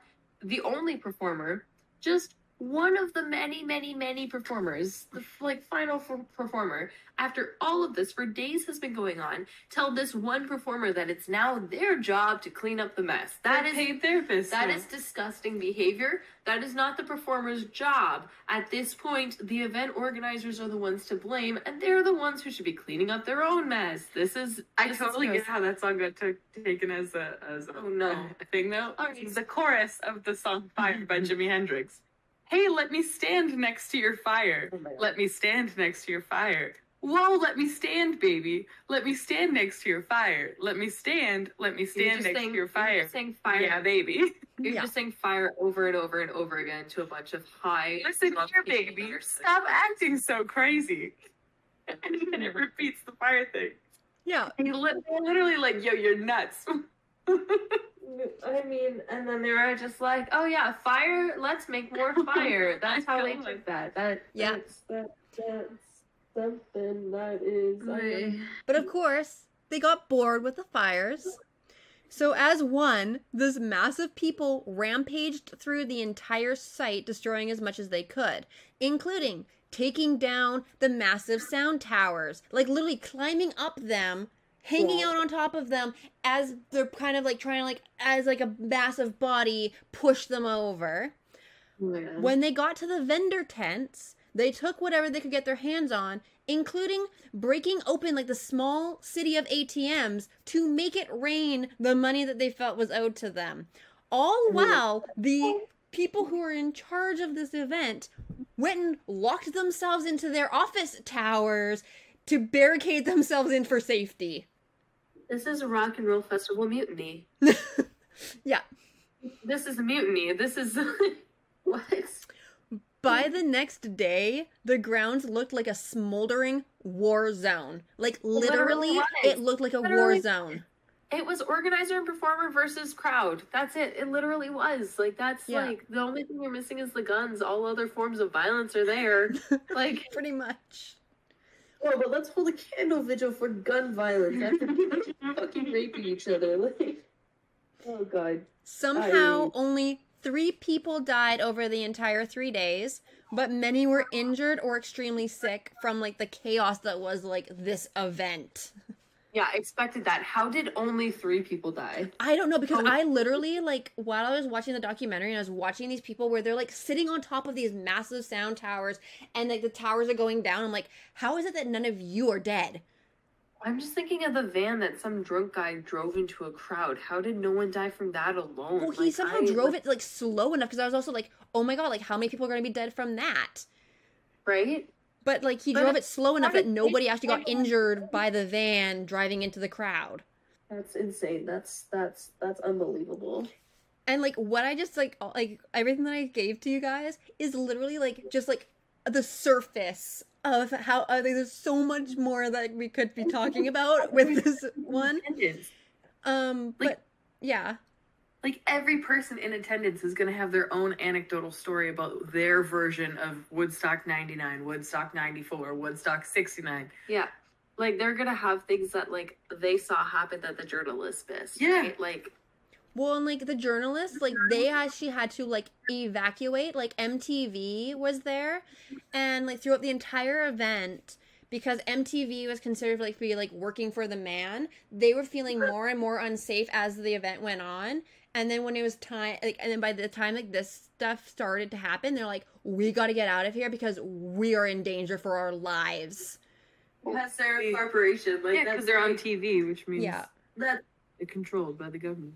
the only performer, just one of the many, many, many performers, the final performer, after all of this for days has been going on, tell this one performer that it's now their job to clean up the mess. That is paid therapists. That is disgusting behavior. That is not the performer's job. At this point, the event organizers are the ones to blame, and they're the ones who should be cleaning up their own mess. I totally get how that song got taken as a thing though. The chorus of the song Fire by Jimi Hendrix. Hey, let me stand next to your fire. Let me stand next to your fire. Whoa, let me stand, baby. Let me stand next to your fire. Let me stand next to your fire. You're just saying fire. Yeah, baby. You're just saying fire over and over and over again to a bunch of high. Listen here, baby. Stop acting so crazy. And then it repeats the fire thing. Yeah. They're literally like, yo, you're nuts. I mean, and then they were just like, oh yeah, fire, let's make more fire. That's how they took that. That's something that is... But of course, they got bored with the fires. So as one, this massive people rampaged through the entire site, destroying as much as they could, including taking down the massive sound towers, like literally climbing up them, hanging out on top of them as they're kind of like trying to, like, as like a massive body, push them over. Man. When they got to the vendor tents, they took whatever they could get their hands on, including breaking open like the small city of ATMs to make it rain the money that they felt was owed to them. All while the people who were in charge of this event went and locked themselves into their office towers to barricade themselves in for safety. This is a rock and roll festival mutiny. Yeah. This is a mutiny. This is... what? By the next day, the grounds looked like a smoldering war zone. Like, literally, it looked like a war zone. It was organizer and performer versus crowd. That's it. It literally was. Like, that's like, the only thing you're missing is the guns. All other forms of violence are there. Like, pretty much. Oh, but let's hold a candle vigil for gun violence after people fucking raping each other. Like, oh god. Somehow, only 3 people died over the entire 3 days, but many were injured or extremely sick from, like, the chaos that was, like, this event. Yeah, I expected that. How did only 3 people die? I don't know, because I literally, like, while I was watching the documentary and I was watching these people where they're, like, sitting on top of these massive sound towers and, like, the towers are going down, I'm like, how is it that none of you are dead? I'm just thinking of the van that some drunk guy drove into a crowd. How did no one die from that alone? Well, he somehow drove it, like, slow enough, because I was also like, oh my god, like, how many people are going to be dead from that? Right? But, like, he drove it slow enough that nobody actually got injured by the van driving into the crowd. That's insane. That's unbelievable. And, like, what I just, like, everything that I gave to you guys is literally, like, just, like, the surface of how, there's so much more that we could be talking about with this one. But, yeah. Like, every person in attendance is going to have their own anecdotal story about their version of Woodstock 99, Woodstock 94, Woodstock 69. Yeah. Like, they're going to have things that, like, they saw happen that the journalists missed. Yeah. Right? Like... Well, and, like, the journalists, like, they actually had to, like, evacuate. Like, MTV was there. And, like, throughout the entire event... Because MTV was considered, like, to be, like, working for the man, they were feeling more and more unsafe as the event went on. And then when it was time, like, and then by the time, like, this stuff started to happen, they're like, we got to get out of here because we are in danger for our lives. That's their corporation. Like, yeah, because they're on TV, which means that they're controlled by the government.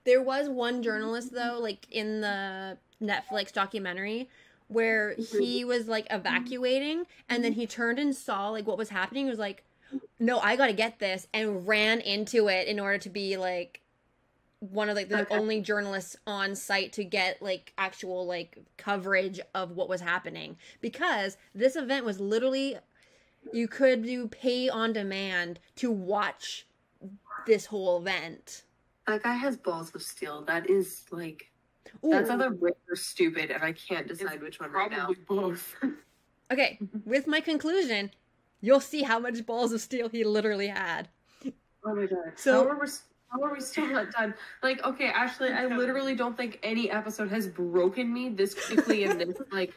There was one journalist, though, like, in the Netflix documentary, where he was, like, evacuating, and then he turned and saw, like, what was happening. He was like, no, I gotta get this, and ran into it in order to be, like, one of, like, the only journalists on site to get, like, actual, like, coverage of what was happening. Because this event was literally, you could do pay on demand to watch this whole event. That guy has balls of steel. That is like Ooh. that's either rich or stupid, and I can't decide which one right now. Probably both. Okay, with my conclusion, you'll see how much balls of steel he literally had. Oh my god. So- how are we still not done? Like, okay, Ashley, I literally don't think any episode has broken me this quickly and this like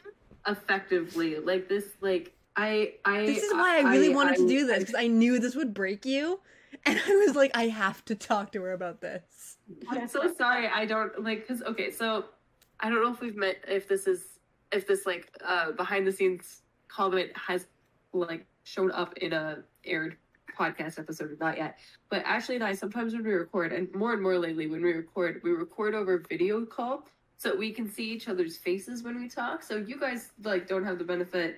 effectively. Like this, like This is why I really wanted to do this, because I knew this would break you. And I was like, I have to talk to her about this. I'm so sorry. I don't like because okay, so I don't know if we've met if this like behind the scenes comment has like shown up in a aired podcast episode or not yet. But Ashley and I sometimes when we record, and more lately when we record over video call so we can see each other's faces when we talk. So you guys like don't have the benefit.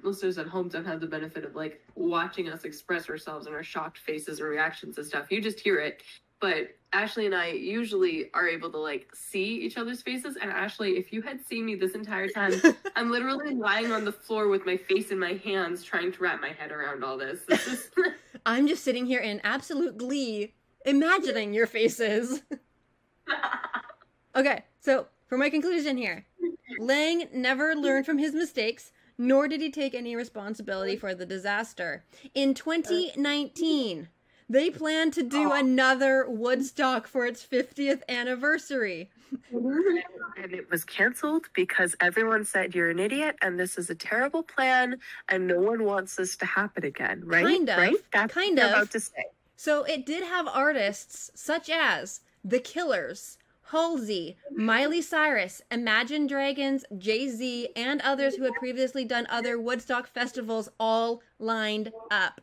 Listeners at home don't have the benefit of like watching us express ourselves and our shocked faces or reactions and stuff. You just hear it. But Ashley and I usually are able to like see each other's faces. And Ashley, if you had seen me this entire time, I'm literally lying on the floor with my face in my hands trying to wrap my head around all this. This is I'm just sitting here in absolute glee, imagining your faces. Okay, so for my conclusion here, Lang never learned from his mistakes, nor did he take any responsibility for the disaster. In 2019, they plan to do another Woodstock for its 50th anniversary. and it was canceled because everyone said you're an idiot and this is a terrible plan and no one wants this to happen again, right? Kind of. Right? That's Kind what you're of. about to say. So it did have artists such as The Killers, Halsey, Miley Cyrus, Imagine Dragons, Jay-Z, and others who had previously done other Woodstock festivals all lined up.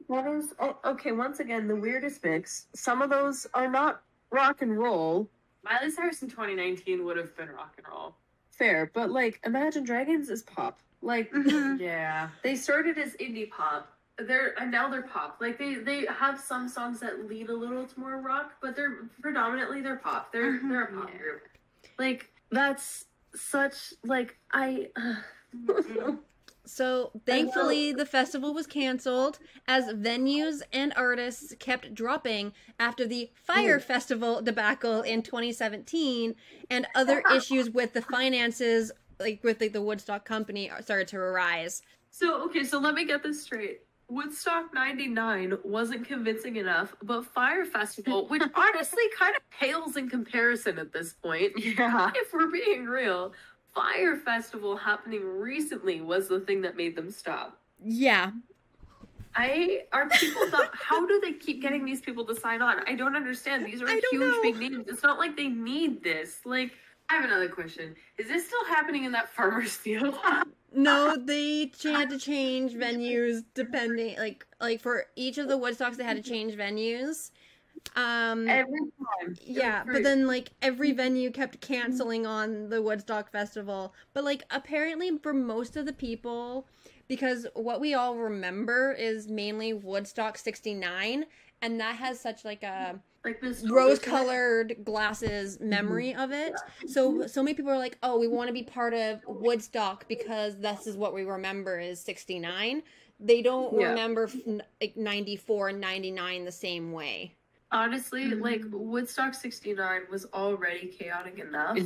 That is okay. Once again, the weirdest mix. Some of those are not rock and roll. Miley Cyrus in 2019 would have been rock and roll. Fair, but like Imagine Dragons is pop. Like Yeah. they started as indie pop. Now they're pop. Like they have some songs that lead a little to more rock, but they're predominantly pop. They're a pop group. Like that's such like So thankfully the festival was canceled as venues and artists kept dropping after the Fire Festival debacle in 2017 and other issues with the finances, like with the Woodstock company started to arise. So let me get this straight. Woodstock 99 wasn't convincing enough, but Fire Festival, which honestly kind of pales in comparison at this point, Yeah. if we're being real, Fire Festival happening recently was the thing that made them stop. Yeah. Are people not, how do they keep getting these people to sign on? I don't understand. These are I don't huge, know. big names. It's not like they need this. Like, I have another question. Is this still happening in that farmer's field? No, they had to change venues depending, like for each of the Woodstocks, they had to change venues. Every time. Yeah, but then like every venue kept canceling on the Woodstock Festival. But like apparently for most of the people, because what we all remember is mainly Woodstock 69, and that has such like a like this rose-colored glasses memory of it. So many people are like, oh, we want to be part of Woodstock because this is what we remember is 69. They don't remember like 94 and 99 the same way. Honestly, like Woodstock 69 was already chaotic enough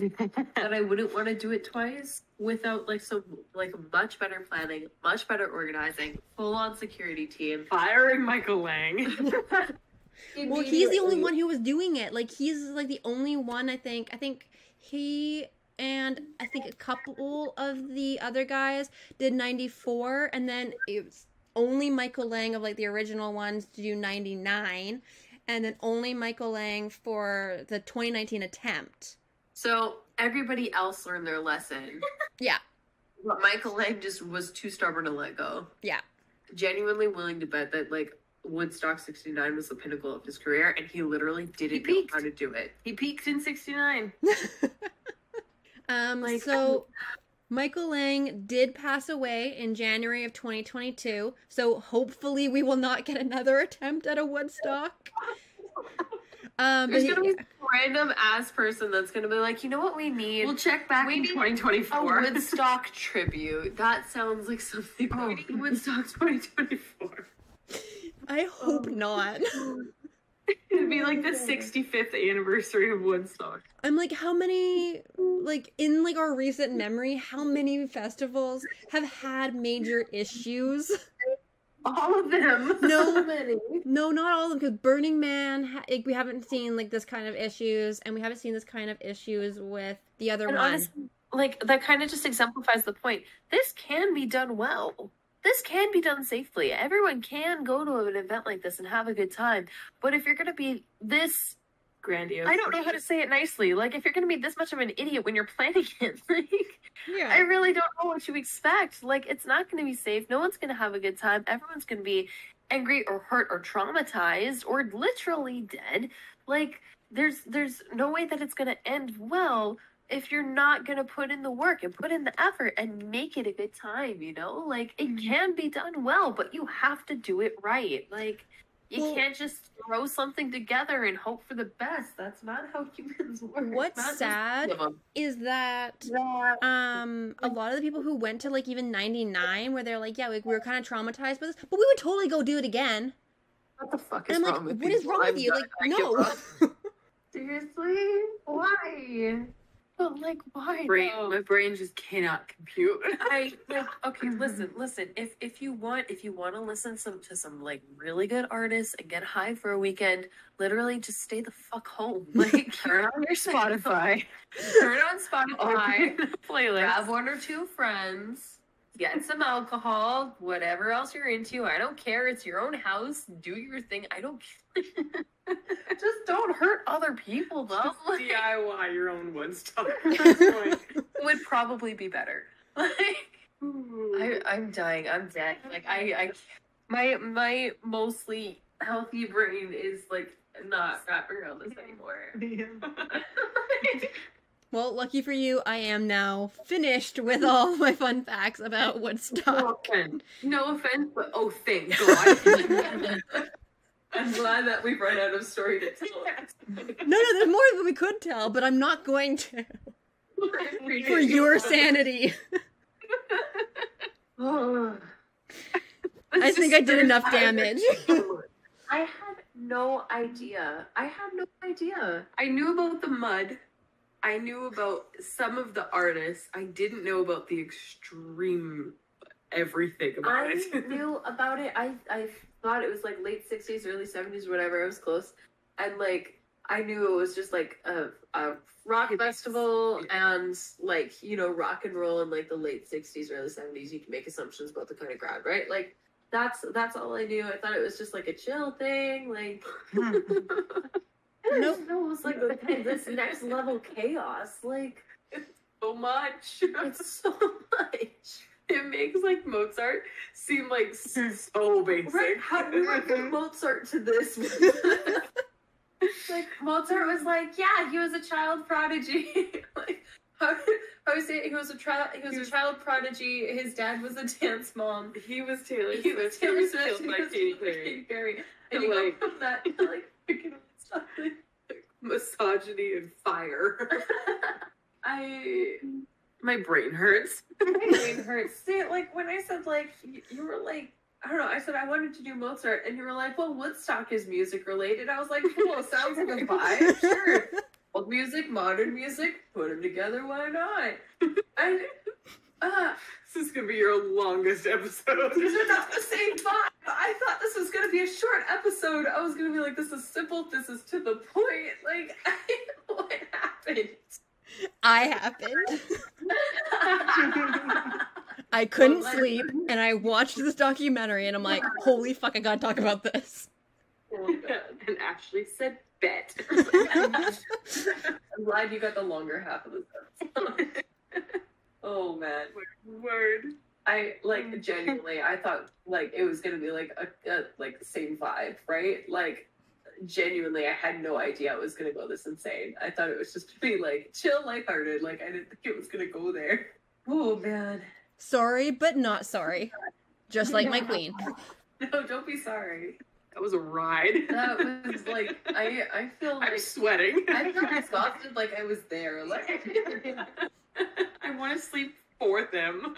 that I wouldn't want to do it twice without like some like much better planning, much better organizing, full on security team. Firing Michael Lang. Well, he's the only one who was doing it. Like he's like the only one. I think he and I think a couple of the other guys did 94, and then it was only Michael Lang of like the original ones to do 99. And then only Michael Lang for the 2019 attempt. So everybody else learned their lesson. Yeah. But Michael Lang just was too stubborn to let go. Yeah. Genuinely willing to bet that like Woodstock 69 was the pinnacle of his career, and he literally didn't know how to do it. He peaked in 69. So Michael Lang did pass away in January of 2022, so hopefully we will not get another attempt at a Woodstock. There's gonna be some random ass person that's gonna be like, you know what we need? We'll check back in a 2024. Woodstock tribute. That sounds like something we need Woodstock 2024. I hope not. It'd be like the 65th anniversary of Woodstock. I'm like, how many, like, in like our recent memory, how many festivals have had major issues? All of them. No. So many. No, not all of them, because Burning Man, like, we haven't seen like this kind of issues, and we haven't seen this kind of issues with the other And one. honestly, like, that kind of just exemplifies the point. This can be done well. This can be done safely. Everyone can go to an event like this and have a good time. But if you're going to be this Grandiose. I don't know how to say it nicely. Like, if you're going to be this much of an idiot when you're planning it, like, Yeah. I really don't know what you expect. Like, it's not going to be safe. No one's going to have a good time. Everyone's going to be angry or hurt or traumatized or literally dead. Like, there's no way that it's going to end well if you're not going to put in the work and put in the effort and make it a good time, you know? Like, it can be done well, but you have to do it right. Like, you can't just throw something together and hope for the best. That's not how humans work. What's Not just sad all of them. is that a lot of the people who went to like even 99 where they're like, yeah, like, we were kind of traumatized by this, but we would totally go do it again. What the fuck is And I'm wrong like, with what is people? wrong with I'm you? done. Like, I give no. up. Seriously? Why? But like, why? though? My brain just cannot compute. I like okay, listen. If you want to listen to some like really good artists and get high for a weekend, literally just stay the fuck home. Like turn on your Spotify. Turn on Spotify. Playlist. Grab one or two friends. Get some alcohol, whatever else you're into. I don't care. It's your own house. Do your thing. I don't care. Just don't hurt other people, though. Just Like, DIY your own Woodstock. would probably be better. Like, I'm dying. I'm dead. Like my mostly healthy brain is like not wrapping around this anymore. Well, lucky for you, I am now finished with all my fun facts about Woodstock. No offense, but oh, thank God. I'm glad that we've run out of story to tell. No, there's more than we could tell, but I'm not going to. For your sanity. I think I did enough damage. I had no idea. I knew about the mud. I knew about some of the artists. I didn't know about the extreme everything about it. I knew about it. I thought it was like late 60s, early 70s, whatever. I was close. And like, I knew it was just like a rock festival and like, you know, rock and roll in like the late 60s, early 70s. You can make assumptions about the kind of crowd, right? Like, that's all I knew. I thought it was just like a chill thing. Like, Nope. no, it was like this next level chaos. Like, So much. it's so much. It makes like Mozart seem like so basic. Right? How we went from Mozart to this. Like Mozart was like, yeah, he was a child prodigy. Like, how was it? He was a child prodigy. His dad was a dance mom. He was Taylor Swift. He was Taylor Swift. Killed He by was Katy Perry. Perry. And And you like- go from that to like freaking something. Misogyny and fire. My brain hurts. My brain hurts. See, like when I said like you were like, I don't know, I said I wanted to do Mozart and you were like, well, Woodstock is music related. I was like, cool, sounds like a vibe, sure. Old music, modern music, put them together, why not? And This is gonna be your longest episode. these are not the same vibe. I thought this was gonna be a short episode. I was gonna be like, this is simple, this is to the point. Like, what happened? I happened. I couldn't sleep, and I watched this documentary, and I'm like, holy fuck, I gotta talk about this. And Ashley said bet. I'm glad you got the longer half of this episode. Oh man. Word. I like genuinely I thought like it was gonna be like a like the same vibe, right? Like genuinely I had no idea it was gonna go this insane. I thought it was just gonna be like chill, lighthearted. Like I didn't think it was gonna go there. Oh man. Sorry, but not sorry. Just like my queen. No, don't be sorry. That was a ride. That was like I feel like I'm sweating. I felt exhausted like I was there. Like I want to sleep for them.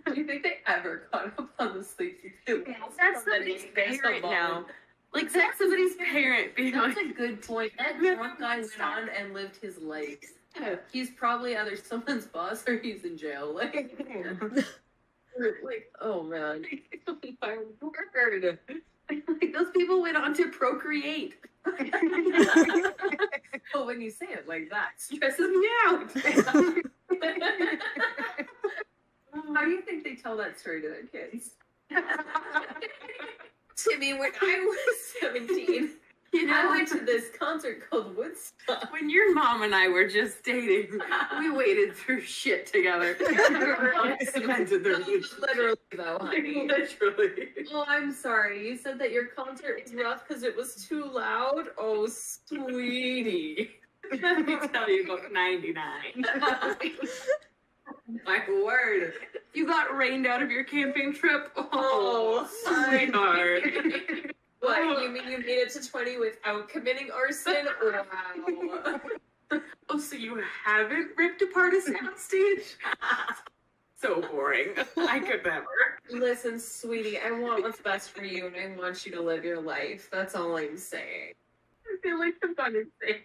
do you think they ever caught up on the sleep? That's the big thing right now. Like somebody's parent being That's like, a good point. That drunk guy went on and lived his life. yeah. He's probably either someone's boss or he's in jail. Like, oh man. My word. Like those people went on to procreate. but when you say it like that, Stresses me out. how do you think they tell that story to their kids? Timmy, when I was 17, you I know, went to this concert called Woodstock. when your mom and I were just dating, we waded through shit together. Cemented the relationship. Literally, though, honey. Literally. Oh, I'm sorry. You said that your concert was rough because it was too loud? Oh, Sweetie. Let me tell you about 99. My word. You got rained out of your camping trip? Oh, sweetheart. What, you mean you made it to 20 without committing arson? Wow. Oh, so you haven't ripped apart a soundstage? So boring. I could never. Listen, sweetie, I want what's best for you and I want you to live your life. That's all I'm saying. I feel like I'm gonna say.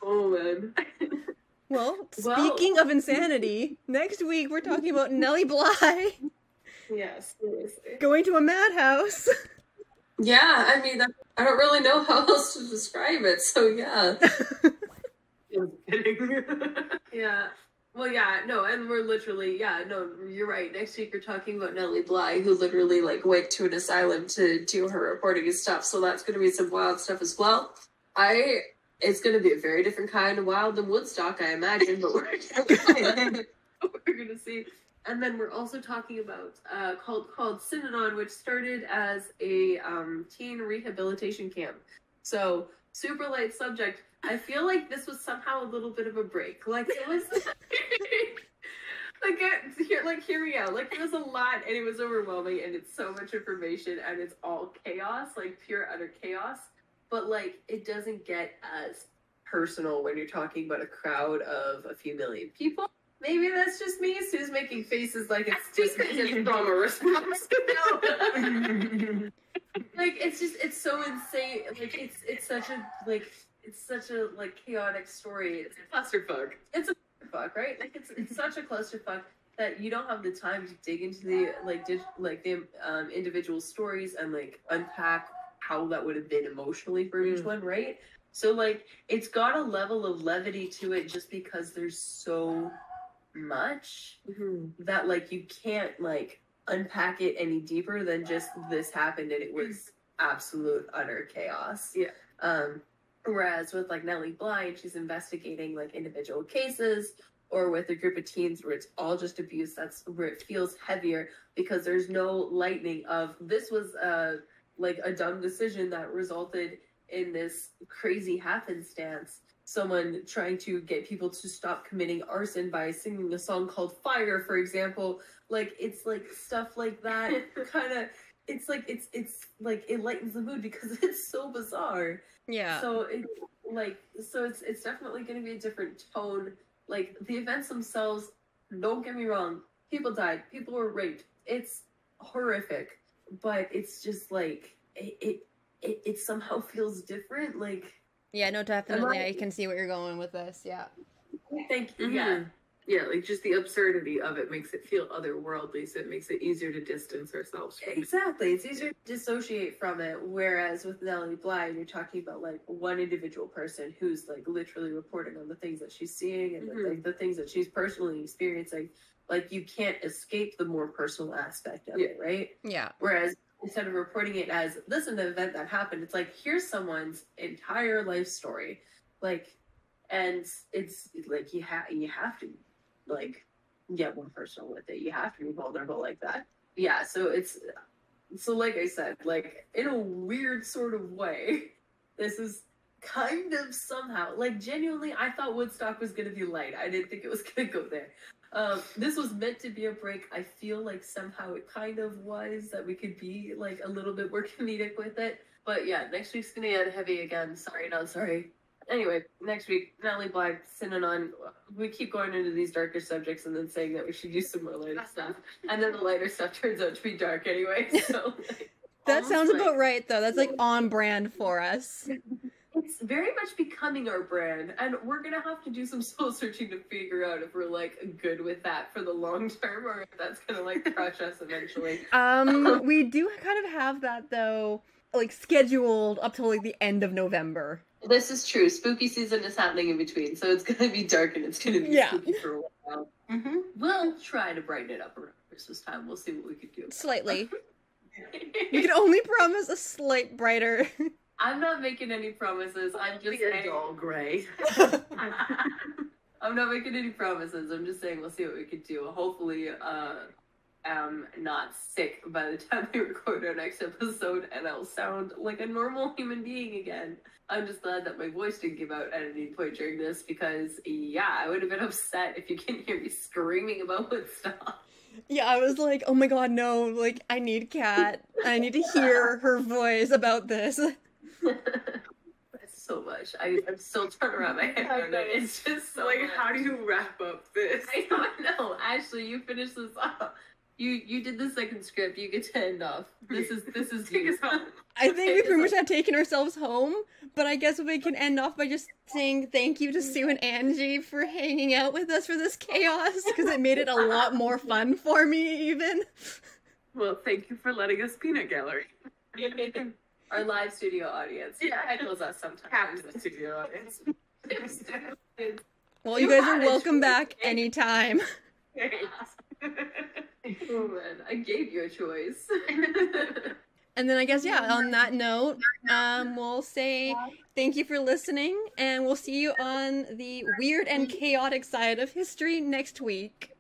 Oh, man. Well, speaking of insanity, next week we're talking about Nellie Bly Yeah, seriously. going to a madhouse. Yeah, I mean, I don't really know how else to describe it, so yeah. Just kidding. Yeah. Well, yeah, no, and we're literally, yeah, no, you're right. Next week we're talking about Nellie Bly, who literally, like, went to an asylum to do her reporting and stuff, so that's going to be some wild stuff as well. It's going to be a very different kind of wild than Woodstock, I imagine, but we're going to see. And then we're also talking about called Synanon, which started as a teen rehabilitation camp. So super light subject. I feel like this was somehow a little bit of a break. Like it was hear me out. Like it was a lot and it was overwhelming and it's so much information and it's all chaos, like pure utter chaos. But like it doesn't get as personal when you're talking about a crowd of a few million people. Maybe that's just me. Sue's making faces like it's just a trauma response. Like it's so insane. Like it's such a chaotic story. It's a clusterfuck. It's a clusterfuck, right? Like it's such a clusterfuck that you don't have the time to dig into the individual stories and like unpack how that would have been emotionally for each one, right? So like it's got a level of levity to it just because there's so much that like you can't like unpack it any deeper than just this happened and it was absolute utter chaos. Whereas with like Nellie Bly, she's investigating like individual cases, or with a group of teens where it's all just abuse, that's where it feels heavier because there's no lightening of this was like a dumb decision that resulted in this crazy happenstance. Someone trying to get people to stop committing arson by singing a song called Fire, for example. Like, it's like stuff like that kind of, it's like, it lightens the mood because it's so bizarre. Yeah. So it's definitely going to be a different tone. Like, the events themselves, don't get me wrong, people died, people were raped. It's horrific, but it's just like, it somehow feels different. Like, Yeah, no, definitely. I can see what you're going with this. Yeah. thank you. Yeah, like just the absurdity of it makes it feel otherworldly, so it makes it easier to distance ourselves from it. Exactly. It's easier to dissociate from it. Whereas with Nellie Bly, you're talking about like one individual person who's like literally reporting on the things that she's seeing and like the things that she's personally experiencing. Like you can't escape the more personal aspect of it, right? Yeah. Whereas instead of reporting it as this is an event that happened, it's like here's someone's entire life story. Like, and it's like you have to like get more personal with it. You have to be vulnerable like that. Yeah, so like I said, like in a weird sort of way, this is kind of somehow like genuinely I thought Woodstock was gonna be light. I didn't think it was gonna go there. This was meant to be a break. I feel like somehow it kind of was, that we could be like a little bit more comedic with it. But yeah, next week's gonna get heavy again. Sorry, not sorry. Anyway, next week, Nellie Bly, Synanon. We keep going into these darker subjects and then saying that we should use some more lighter stuff. And then the lighter stuff turns out to be dark anyway. So That almost sounds like- about right, though. That's like on brand for us. It's very much becoming our brand, and we're gonna have to do some soul searching to figure out if we're like good with that for the long term, or if that's gonna like crush us eventually. We do kind of have that though, like scheduled up till like the end of November. This is true. Spooky season is happening in between, so it's gonna be dark and it's gonna be Yeah. spooky for a while. We'll try to brighten it up around Christmas time. We'll see what we can do. Slightly. We can only promise a slight brighter. I'm not making any promises. I'm just Be a saying. dull gray. I'm not making any promises. I'm just saying we'll see what we can do. Hopefully, I'm not sick by the time we record our next episode, and I'll sound like a normal human being again. I'm just glad that my voice didn't give out at any point during this, because yeah, I would have been upset if you can't hear me screaming about Woodstock. Yeah, I was like, oh my god, no, like, I need Kat. I need to hear her voice about this. That's so much. I'm still trying to wrap my head around it. It's just so Like, much. how do you wrap up this? I don't know. Ashley, you finish this up. You did the second script. You get to end off. This is Take you. us home. I think we pretty much have taken ourselves home, but I guess we can end off by just saying thank you to Sue and Angie for hanging out with us for this chaos, because it made it a lot more fun for me, even. Well, thank you for letting us peanut gallery. Our live studio audience. Yeah. Heckles us sometimes. Captain studio audience. Well, you guys are welcome back anytime. Oh man, I gave you a choice. And then I guess, yeah, on that note, we'll say thank you for listening, and we'll see you on the weird and chaotic side of history next week.